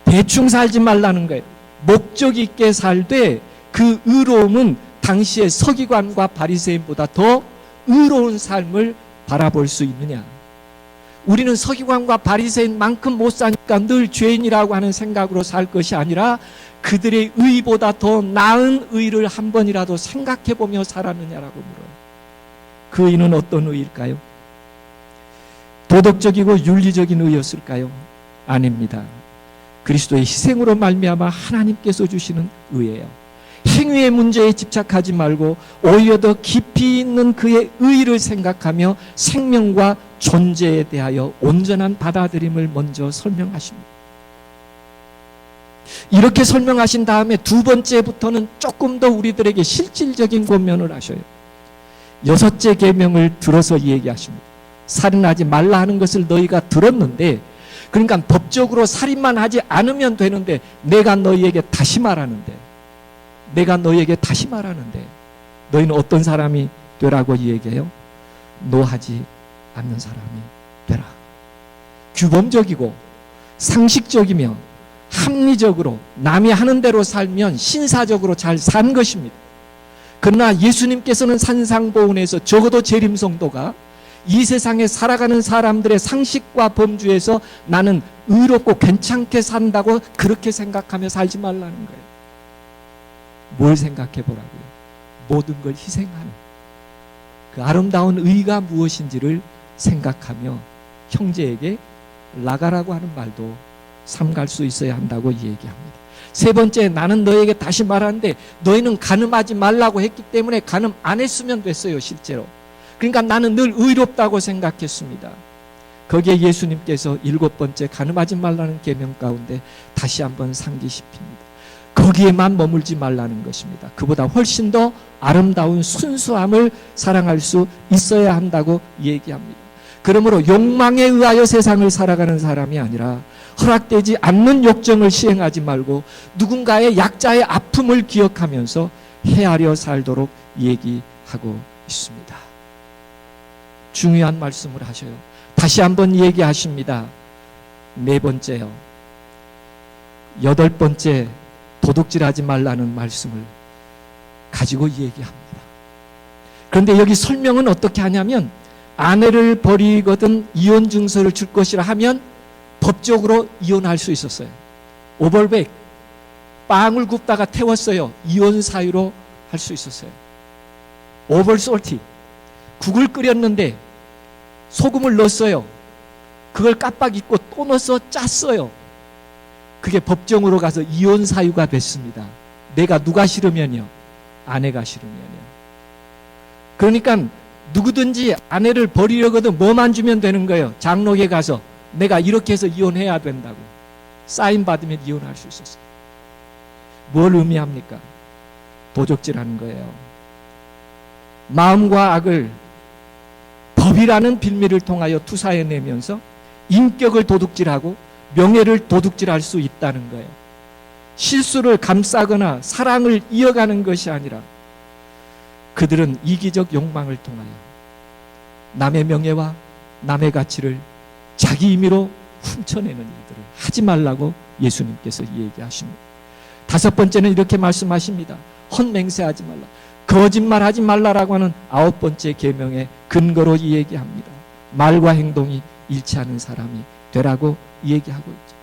대충 살지 말라는 거예요. 목적 있게 살되 그 의로움은 당시의 서기관과 바리새인보다 더 의로운 삶을 바라볼 수 있느냐. 우리는 서기관과 바리새인만큼 못 사니까 늘 죄인이라고 하는 생각으로 살 것이 아니라 그들의 의보다 더 나은 의를 한 번이라도 생각해보며 살았느냐라고 물어요. 그 의는 어떤 의일까요? 도덕적이고 윤리적인 의였을까요? 아닙니다. 그리스도의 희생으로 말미암아 하나님께서 주시는 의예요. 행위의 문제에 집착하지 말고 오히려 더 깊이 있는 그의 의를 생각하며 생명과 존재에 대하여 온전한 받아들임을 먼저 설명하십니다. 이렇게 설명하신 다음에 두 번째부터는 조금 더 우리들에게 실질적인 권면을 하셔요. 6째 계명을 들어서 얘기하십니다. 살인하지 말라 하는 것을 너희가 들었는데, 그러니까 법적으로 살인만 하지 않으면 되는데 내가 너희에게 다시 말하는데 너희는 어떤 사람이 되라고 얘기해요? 노하지 않는 사람이 되라. 규범적이고 상식적이며 합리적으로 남이 하는 대로 살면 신사적으로 잘 산 것입니다. 그러나 예수님께서는 산상보훈에서 적어도 재림성도가 이 세상에 살아가는 사람들의 상식과 범주에서 나는 의롭고 괜찮게 산다고 그렇게 생각하며 살지 말라는 거예요. 뭘 생각해 보라고요? 모든 걸 희생하는 그 아름다운 의가 무엇인지를 생각하며 형제에게 나가라고 하는 말도 삼갈 수 있어야 한다고 얘기합니다. 세 번째, 나는 너에게 다시 말하는데 너희는 간음하지 말라고 했기 때문에 간음 안 했으면 됐어요, 실제로. 그러니까 나는 늘 의롭다고 생각했습니다. 거기에 예수님께서 7번째 간음하지 말라는 계명 가운데 다시 한번 상기시킵니다. 거기에만 머물지 말라는 것입니다. 그보다 훨씬 더 아름다운 순수함을 사랑할 수 있어야 한다고 얘기합니다. 그러므로 욕망에 의하여 세상을 살아가는 사람이 아니라 허락되지 않는 욕정을 시행하지 말고 누군가의 약자의 아픔을 기억하면서 헤아려 살도록 얘기하고 있습니다. 중요한 말씀을 하셔요. 다시 한번 얘기하십니다. 4번째요. 8번째 도둑질하지 말라는 말씀을 가지고 얘기합니다. 그런데 여기 설명은 어떻게 하냐면 아내를 버리거든 이혼 증서를 줄 것이라 하면 법적으로 이혼할 수 있었어요. 오벌백, 빵을 굽다가 태웠어요. 이혼 사유로 할 수 있었어요. 오벌솔티, 국을 끓였는데 소금을 넣었어요. 그걸 깜빡 잊고 또 넣어서 짰어요. 그게 법정으로 가서 이혼 사유가 됐습니다. 내가 누가 싫으면요? 아내가 싫으면요. 그러니까 누구든지 아내를 버리려거든 뭐만 주면 되는 거예요. 장로에 가서 내가 이렇게 해서 이혼해야 된다고 사인 받으면 이혼할 수 있었어요. 뭘 의미합니까? 도적질하는 거예요. 마음과 악을 법이라는 빌미를 통하여 투사해내면서 인격을 도둑질하고 명예를 도둑질할 수 있다는 거예요. 실수를 감싸거나 사랑을 이어가는 것이 아니라 그들은 이기적 욕망을 통하여 남의 명예와 남의 가치를 자기 임의로 훔쳐내는 일들을 하지 말라고 예수님께서 얘기하십니다. 5번째는 이렇게 말씀하십니다. 헛맹세하지 말라. 거짓말하지 말라라고 하는 9번째 계명의 근거로 얘기합니다. 말과 행동이 일치하는 사람이 되라고 얘기하고 있죠.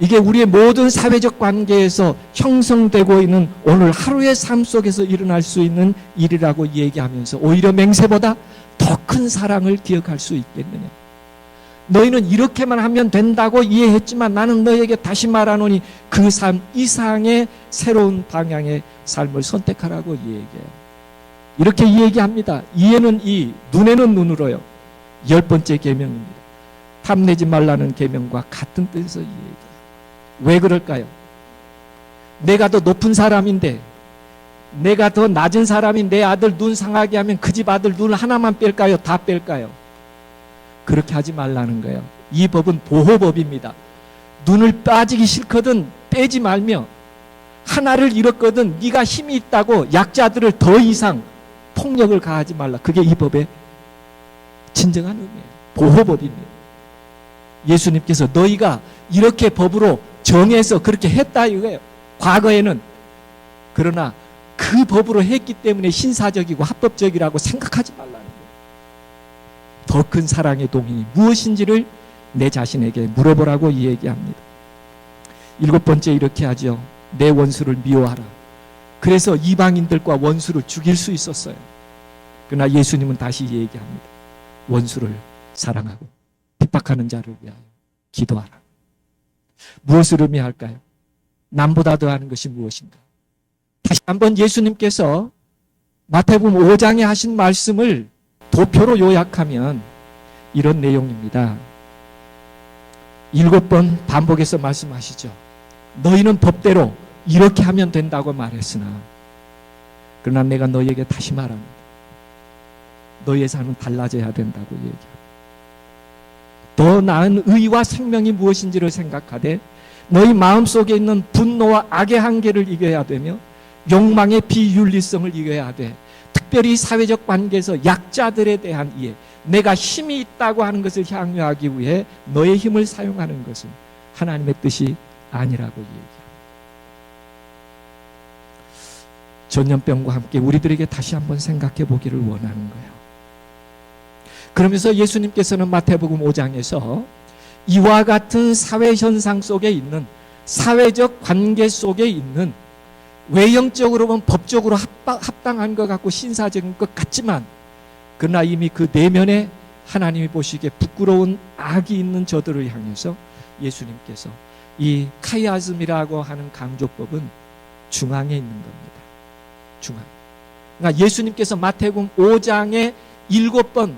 이게 우리의 모든 사회적 관계에서 형성되고 있는 오늘 하루의 삶 속에서 일어날 수 있는 일이라고 얘기하면서 오히려 맹세보다 더 큰 사랑을 기억할 수 있겠느냐. 너희는 이렇게만 하면 된다고 이해했지만 나는 너희에게 다시 말하노니 그 삶 이상의 새로운 방향의 삶을 선택하라고 얘기해요. 이렇게 얘기합니다. 이에는 이, 눈에는 눈으로요. 10번째 계명입니다. 탐내지 말라는 계명과 같은 뜻에서 얘기해요. 왜 그럴까요? 내가 더 높은 사람인데 내가 더 낮은 사람인 내 아들 눈 상하게 하면 그 집 아들 눈 하나만 뺄까요? 다 뺄까요? 그렇게 하지 말라는 거예요. 이 법은 보호법입니다. 눈을 빠지기 싫거든 빼지 말며 하나를 잃었거든 네가 힘이 있다고 약자들을 더 이상 폭력을 가하지 말라. 그게 이 법의 진정한 의미예요. 보호법입니다. 예수님께서 너희가 이렇게 법으로 정해서 그렇게 했다 이거예요. 과거에는. 그러나 그 법으로 했기 때문에 신사적이고 합법적이라고 생각하지 말라는 거예요. 더 큰 사랑의 동인이 무엇인지를 내 자신에게 물어보라고 얘기합니다. 7번째 이렇게 하죠. 내 원수를 미워하라. 그래서 이방인들과 원수를 죽일 수 있었어요. 그러나 예수님은 다시 얘기합니다. 원수를 사랑하고 핍박하는 자를 위하여 기도하라. 무엇을 의미할까요? 남보다 더하는 것이 무엇인가? 다시 한번 예수님께서 마태복음 5장에 하신 말씀을 도표로 요약하면 이런 내용입니다. 7번 반복해서 말씀하시죠. 너희는 법대로 이렇게 하면 된다고 말했으나 그러나 내가 너희에게 다시 말합니다. 너희의 삶은 달라져야 된다고 얘기합니다. 더 나은 의와 생명이 무엇인지를 생각하되 너희 마음속에 있는 분노와 악의 한계를 이겨야 되며 욕망의 비윤리성을 이겨야 돼. 특별히 사회적 관계에서 약자들에 대한 이해, 내가 힘이 있다고 하는 것을 향유하기 위해 너의 힘을 사용하는 것은 하나님의 뜻이 아니라고 얘기합니다. 전염병과 함께 우리들에게 다시 한번 생각해 보기를 원하는 거예요. 그러면서 예수님께서는 마태복음 5장에서 이와 같은 사회 현상 속에 있는, 사회적 관계 속에 있는, 외형적으로 보면 법적으로 합당한 것 같고 신사적인 것 같지만, 그러나 이미 그 내면에 하나님이 보시기에 부끄러운 악이 있는 저들을 향해서 예수님께서 이 카이아즘이라고 하는 강조법은 중앙에 있는 겁니다. 중앙. 그러니까 예수님께서 마태복음 5장에 7번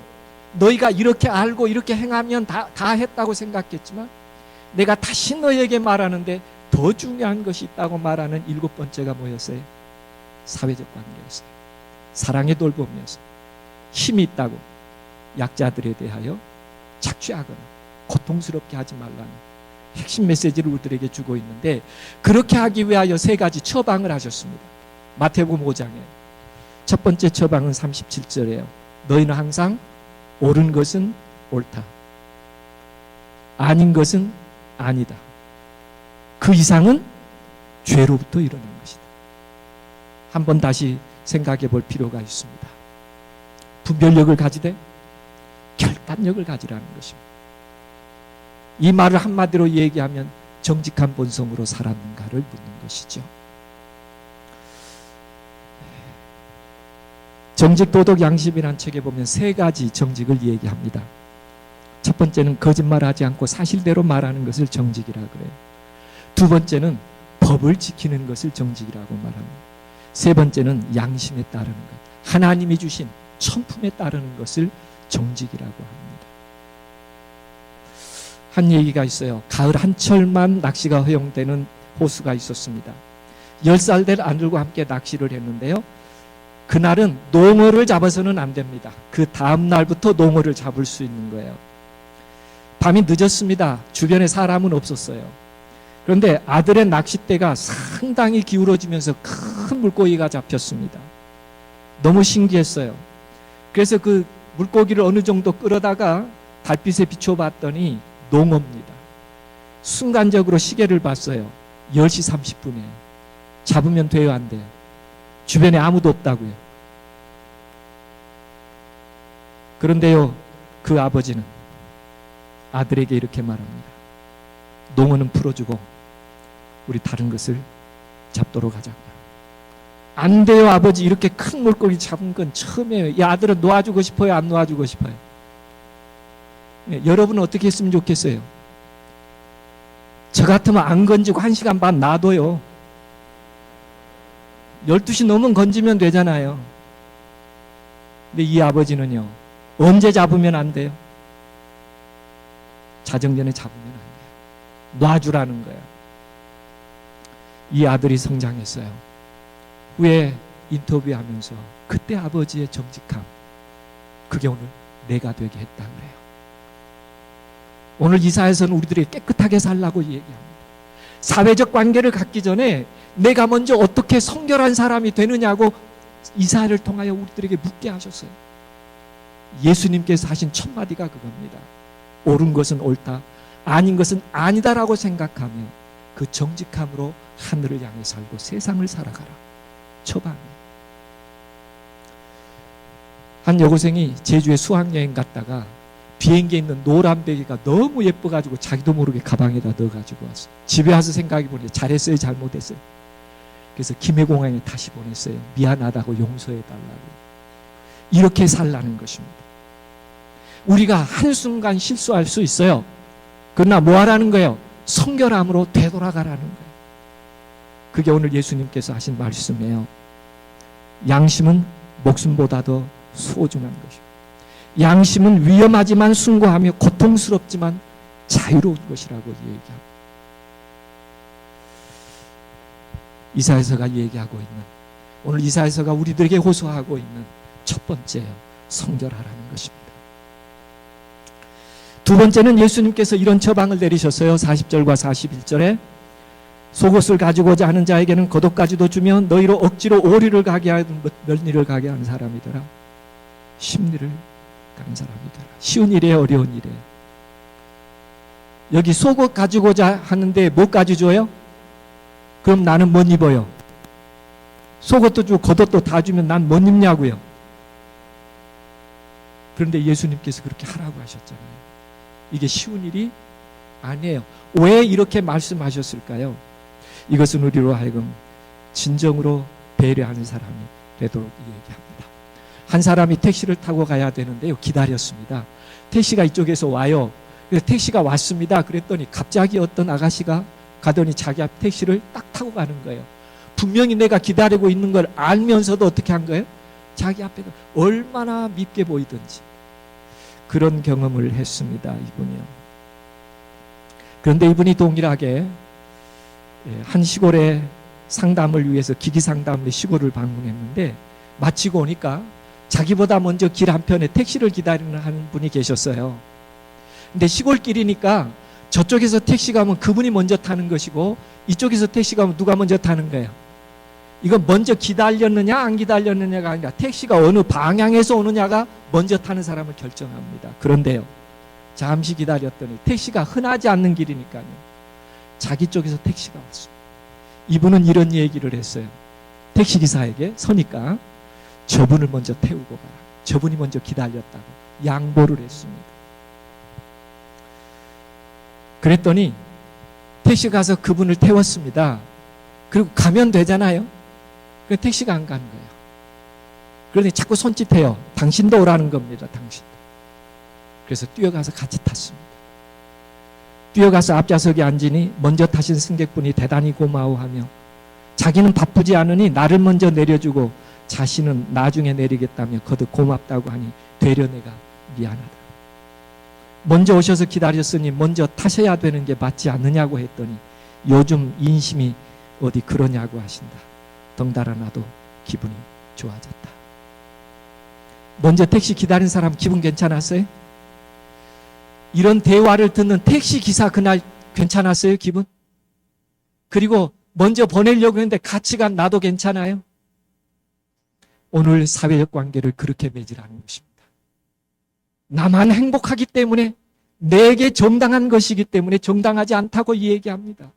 너희가 이렇게 알고 이렇게 행하면 다 했다고 생각했지만, 내가 다시 너희에게 말하는데 더 중요한 것이 있다고 말하는 7번째가 뭐였어요? 사회적 관계였어요. 사랑의 돌봄이었어요. 힘이 있다고 약자들에 대하여 착취하거나 고통스럽게 하지 말라는 핵심 메시지를 우리들에게 주고 있는데, 그렇게 하기 위하여 3가지 처방을 하셨습니다. 마태복음 5장에 첫 번째 처방은 37절이에요. 너희는 항상 옳은 것은 옳다, 아닌 것은 아니다, 그 이상은 죄로부터 일어난 것이다. 한번 다시 생각해 볼 필요가 있습니다. 분별력을 가지되 결단력을 가지라는 것입니다. 이 말을 한마디로 얘기하면 정직한 본성으로 살았는가를 묻는 것이죠. 정직, 도덕, 양심이라는 책에 보면 3가지 정직을 얘기합니다. 첫 번째는 거짓말하지 않고 사실대로 말하는 것을 정직이라고 그래요. 두 번째는 법을 지키는 것을 정직이라고 말합니다. 세 번째는 양심에 따르는 것, 하나님이 주신 천품에 따르는 것을 정직이라고 합니다. 한 얘기가 있어요. 가을 한철만 낚시가 허용되는 호수가 있었습니다. 10살 된 아들과 함께 낚시를 했는데요, 그날은 농어를 잡아서는 안 됩니다. 그 다음 날부터 농어를 잡을 수 있는 거예요. 밤이 늦었습니다. 주변에 사람은 없었어요. 그런데 아들의 낚싯대가 상당히 기울어지면서 큰 물고기가 잡혔습니다. 너무 신기했어요. 그래서 그 물고기를 어느 정도 끌어다가 달빛에 비춰봤더니 농어입니다. 순간적으로 시계를 봤어요. 10시 30분에. 잡으면 돼요, 안 돼요? 주변에 아무도 없다고요. 그런데요, 그 아버지는 아들에게 이렇게 말합니다. 농어는 풀어주고 우리 다른 것을 잡도록 하자고요. 안 돼요, 아버지. 이렇게 큰 물고기 잡은 건 처음이에요. 이 아들은 놓아주고 싶어요, 안 놓아주고 싶어요? 네, 여러분은 어떻게 했으면 좋겠어요? 저 같으면 안 건지고 1시간 반 놔둬요. 12시 넘으면 건지면 되잖아요. 근데 이 아버지는요, 언제 잡으면 안 돼요? 자정전에 잡으면 안 돼요. 놔주라는 거예요. 이 아들이 성장했어요. 후에 인터뷰하면서 그때 아버지의 정직함, 그게 오늘 내가 되게 했다 그래요. 오늘 이사에서는 우리들이 깨끗하게 살라고 얘기합니다. 사회적 관계를 갖기 전에 내가 먼저 어떻게 성결한 사람이 되느냐고 이사를 통하여 우리들에게 묻게 하셨어요. 예수님께서 하신 첫 마디가 그겁니다. 옳은 것은 옳다, 아닌 것은 아니다라고 생각하며 그 정직함으로 하늘을 향해 살고 세상을 살아가라. 처방이에요. 한 여고생이 제주에 수학여행 갔다가 비행기에 있는 노란 베개가 너무 예뻐가지고 자기도 모르게 가방에다 넣어가지고 왔어요. 집에 와서 생각해보니 잘했어요, 잘못했어요? 그래서 김해공항에 다시 보냈어요. 미안하다고 용서해달라고. 이렇게 살라는 것입니다. 우리가 한순간 실수할 수 있어요. 그러나 뭐 하라는 거예요? 성결함으로 되돌아가라는 거예요. 그게 오늘 예수님께서 하신 말씀이에요. 양심은 목숨보다 더 소중한 것이고, 양심은 위험하지만 숭고하며 고통스럽지만 자유로운 것이라고 얘기합니다. 이사야서가 얘기하고 있는, 오늘 이사야서가 우리들에게 호소하고 있는 첫 번째예요. 성결하라는 것입니다. 두 번째는 예수님께서 이런 처방을 내리셨어요. 40절과 41절에 속옷을 가지고자 하는 자에게는 겉옷까지도 주며 너희로 억지로 오리를 가게 하든 멸리를 가게 하는 사람이더라. 심리를 가는 사람이더라. 쉬운 일에 어려운 일에. 여기 속옷 가지고자 하는데 뭐까지 줘요? 그럼 나는 못 입어요. 속옷도 주고 겉옷도 다 주면 난 못 입냐고요. 그런데 예수님께서 그렇게 하라고 하셨잖아요. 이게 쉬운 일이 아니에요. 왜 이렇게 말씀하셨을까요? 이것은 우리로 하여금 진정으로 배려하는 사람이 되도록 얘기합니다. 한 사람이 택시를 타고 가야 되는데요. 기다렸습니다. 택시가 이쪽에서 와요. 그래서 택시가 왔습니다. 그랬더니 갑자기 어떤 아가씨가 가더니 자기 앞 택시를 딱 타고 가는 거예요. 분명히 내가 기다리고 있는 걸 알면서도 어떻게 한 거예요? 자기 앞에가 얼마나 밉게 보이든지 그런 경험을 했습니다. 이분이요. 그런데 이분이 동일하게 한 시골의 상담을 위해서 기기 상담의 시골을 방문했는데 마치고 오니까 자기보다 먼저 길 한편에 택시를 기다리는 한 분이 계셨어요. 근데 시골길이니까 저쪽에서 택시 가면 그분이 먼저 타는 것이고 이쪽에서 택시 가면 누가 먼저 타는 거예요. 이건 먼저 기다렸느냐 안 기다렸느냐가 아니라 택시가 어느 방향에서 오느냐가 먼저 타는 사람을 결정합니다. 그런데요, 잠시 기다렸더니 택시가 흔하지 않는 길이니까요, 자기 쪽에서 택시가 왔습니다. 이분은 이런 얘기를 했어요. 택시기사에게 서니까 저분을 먼저 태우고 가라. 저분이 먼저 기다렸다고 양보를 했습니다. 그랬더니 택시 가서 그분을 태웠습니다. 그리고 가면 되잖아요. 그 택시가 안 가는 거예요. 그러니 자꾸 손짓해요. 당신도 오라는 겁니다. 당신도. 그래서 뛰어가서 같이 탔습니다. 뛰어가서 앞좌석에 앉으니 먼저 타신 승객분이 대단히 고마워하며 자기는 바쁘지 않으니 나를 먼저 내려주고 자신은 나중에 내리겠다며 거듭 고맙다고 하니 되려 내가 미안하다. 먼저 오셔서 기다렸으니 먼저 타셔야 되는 게 맞지 않느냐고 했더니 요즘 인심이 어디 그러냐고 하신다. 덩달아 나도 기분이 좋아졌다. 먼저 택시 기다린 사람 기분 괜찮았어요? 이런 대화를 듣는 택시 기사 그날 괜찮았어요? 기분? 그리고 먼저 보내려고 했는데 같이 간 나도 괜찮아요? 오늘 사회적 관계를 그렇게 맺으라는 것입니다. 나만 행복하기 때문에, 내게 정당한 것이기 때문에 정당하지 않다고 얘기합니다.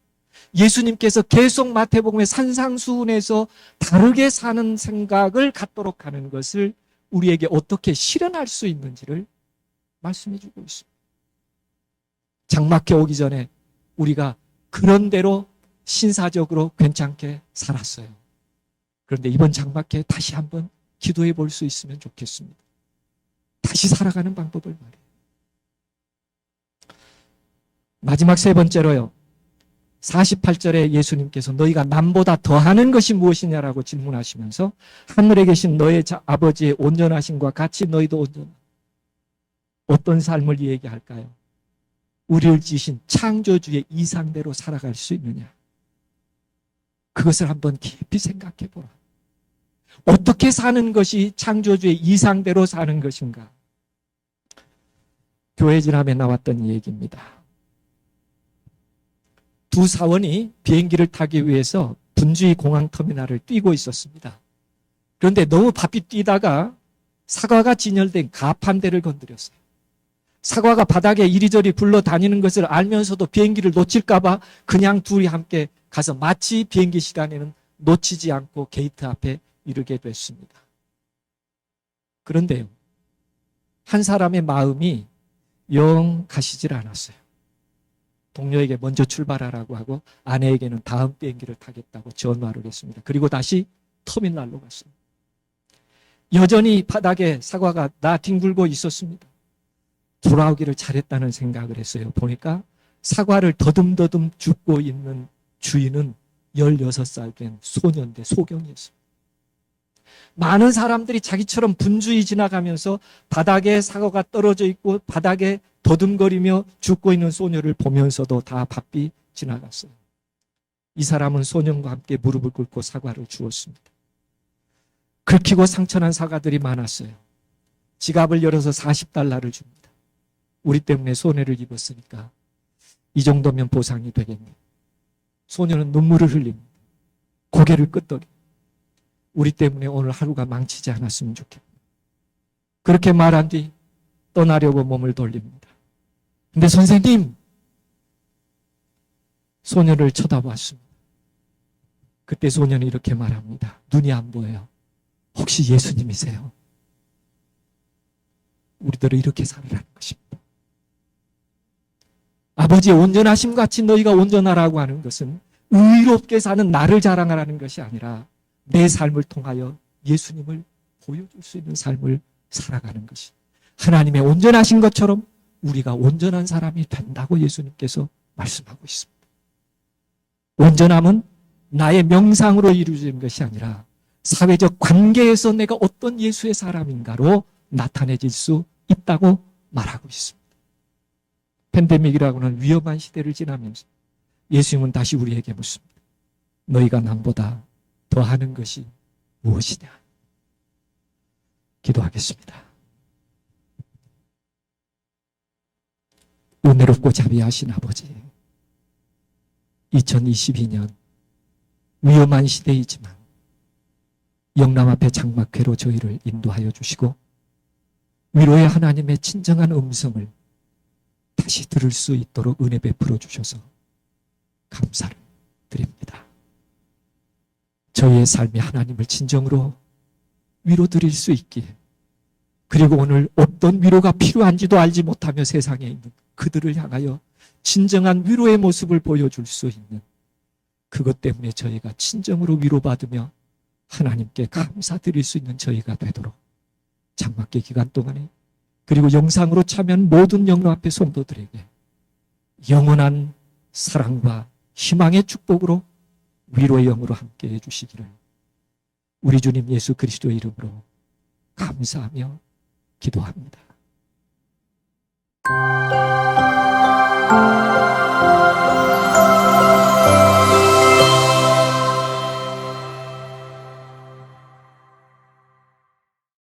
예수님께서 계속 마태복음의 산상수훈에서 다르게 사는 생각을 갖도록 하는 것을 우리에게 어떻게 실현할 수 있는지를 말씀해 주고 있습니다. 장막해 오기 전에 우리가 그런 대로 신사적으로 괜찮게 살았어요. 그런데 이번 장막해 다시 한번 기도해 볼 수 있으면 좋겠습니다. 다시 살아가는 방법을 말해요. 마지막 세 번째로요. 48절에 예수님께서 너희가 남보다 더하는 것이 무엇이냐라고 질문하시면서 하늘에 계신 너의 아버지의 온전하심과 같이 너희도 온전한 어떤 삶을 얘기할까요? 우리를 지으신 창조주의 이상대로 살아갈 수 있느냐? 그것을 한번 깊이 생각해 보라. 어떻게 사는 것이 창조주의 이상대로 사는 것인가? 교회 지남에 나왔던 얘기입니다. 두 사원이 비행기를 타기 위해서 분주히 공항터미널을 뛰고 있었습니다. 그런데 너무 바삐 뛰다가 사과가 진열된 가판대를 건드렸어요. 사과가 바닥에 이리저리 굴러다니는 것을 알면서도 비행기를 놓칠까봐 그냥 둘이 함께 가서 마치 비행기 시간에는 놓치지 않고 게이트 앞에 이르게 됐습니다. 그런데요, 한 사람의 마음이 영 가시질 않았어요. 동료에게 먼저 출발하라고 하고 아내에게는 다음 비행기를 타겠다고 전화를 했습니다. 그리고 다시 터미널로 갔습니다. 여전히 바닥에 사과가 뒹굴고 있었습니다. 돌아오기를 잘했다는 생각을 했어요. 보니까 사과를 더듬더듬 줍고 있는 주인은 16살 된 소년대 소경이었습니다. 많은 사람들이 자기처럼 분주히 지나가면서 바닥에 사과가 떨어져 있고 바닥에 더듬거리며 죽고 있는 소녀를 보면서도 다 바삐 지나갔어요. 이 사람은 소년과 함께 무릎을 꿇고 사과를 주었습니다. 긁히고 상처난 사과들이 많았어요. 지갑을 열어서 $40를 줍니다. 우리 때문에 손해를 입었으니까 이 정도면 보상이 되겠네. 소녀는 눈물을 흘립니다. 고개를 끄덕이. 우리 때문에 오늘 하루가 망치지 않았으면 좋겠다. 그렇게 말한 뒤 떠나려고 몸을 돌립니다. 근데 선생님, 소녀를 쳐다보았습니다. 그때 소녀는 이렇게 말합니다. 눈이 안 보여요. 혹시 예수님이세요? 우리들은 이렇게 살아라는 것입니다. 아버지의 온전하심 같이 너희가 온전하라고 하는 것은 의롭게 사는 나를 자랑하라는 것이 아니라 내 삶을 통하여 예수님을 보여줄 수 있는 삶을 살아가는 것이, 하나님의 온전하신 것처럼 우리가 온전한 사람이 된다고 예수님께서 말씀하고 있습니다. 온전함은 나의 명상으로 이루어지는 것이 아니라 사회적 관계에서 내가 어떤 예수의 사람인가로 나타내질 수 있다고 말하고 있습니다. 팬데믹이라고는 위험한 시대를 지나면서 예수님은 다시 우리에게 묻습니다. 너희가 남보다 더하는 것이 무엇이냐? 기도하겠습니다. 은혜롭고 자비하신 아버지, 2022년 위험한 시대이지만 영남 앞에 장막회로 저희를 인도하여 주시고 위로의 하나님의 친정한 음성을 다시 들을 수 있도록 은혜 베풀어 주셔서 감사를 드립니다. 저희의 삶이 하나님을 진정으로 위로 드릴 수 있기에, 그리고 오늘 어떤 위로가 필요한지도 알지 못하며 세상에 있는 그들을 향하여 진정한 위로의 모습을 보여줄 수 있는, 그것 때문에 저희가 진정으로 위로받으며 하나님께 감사드릴 수 있는 저희가 되도록 장막기 기간 동안에, 그리고 영상으로 참여한 모든 영혼 앞에 성도들에게 영원한 사랑과 희망의 축복으로 위로의 영으로 함께 해주시기를 우리 주님 예수 그리스도의 이름으로 감사하며 기도합니다.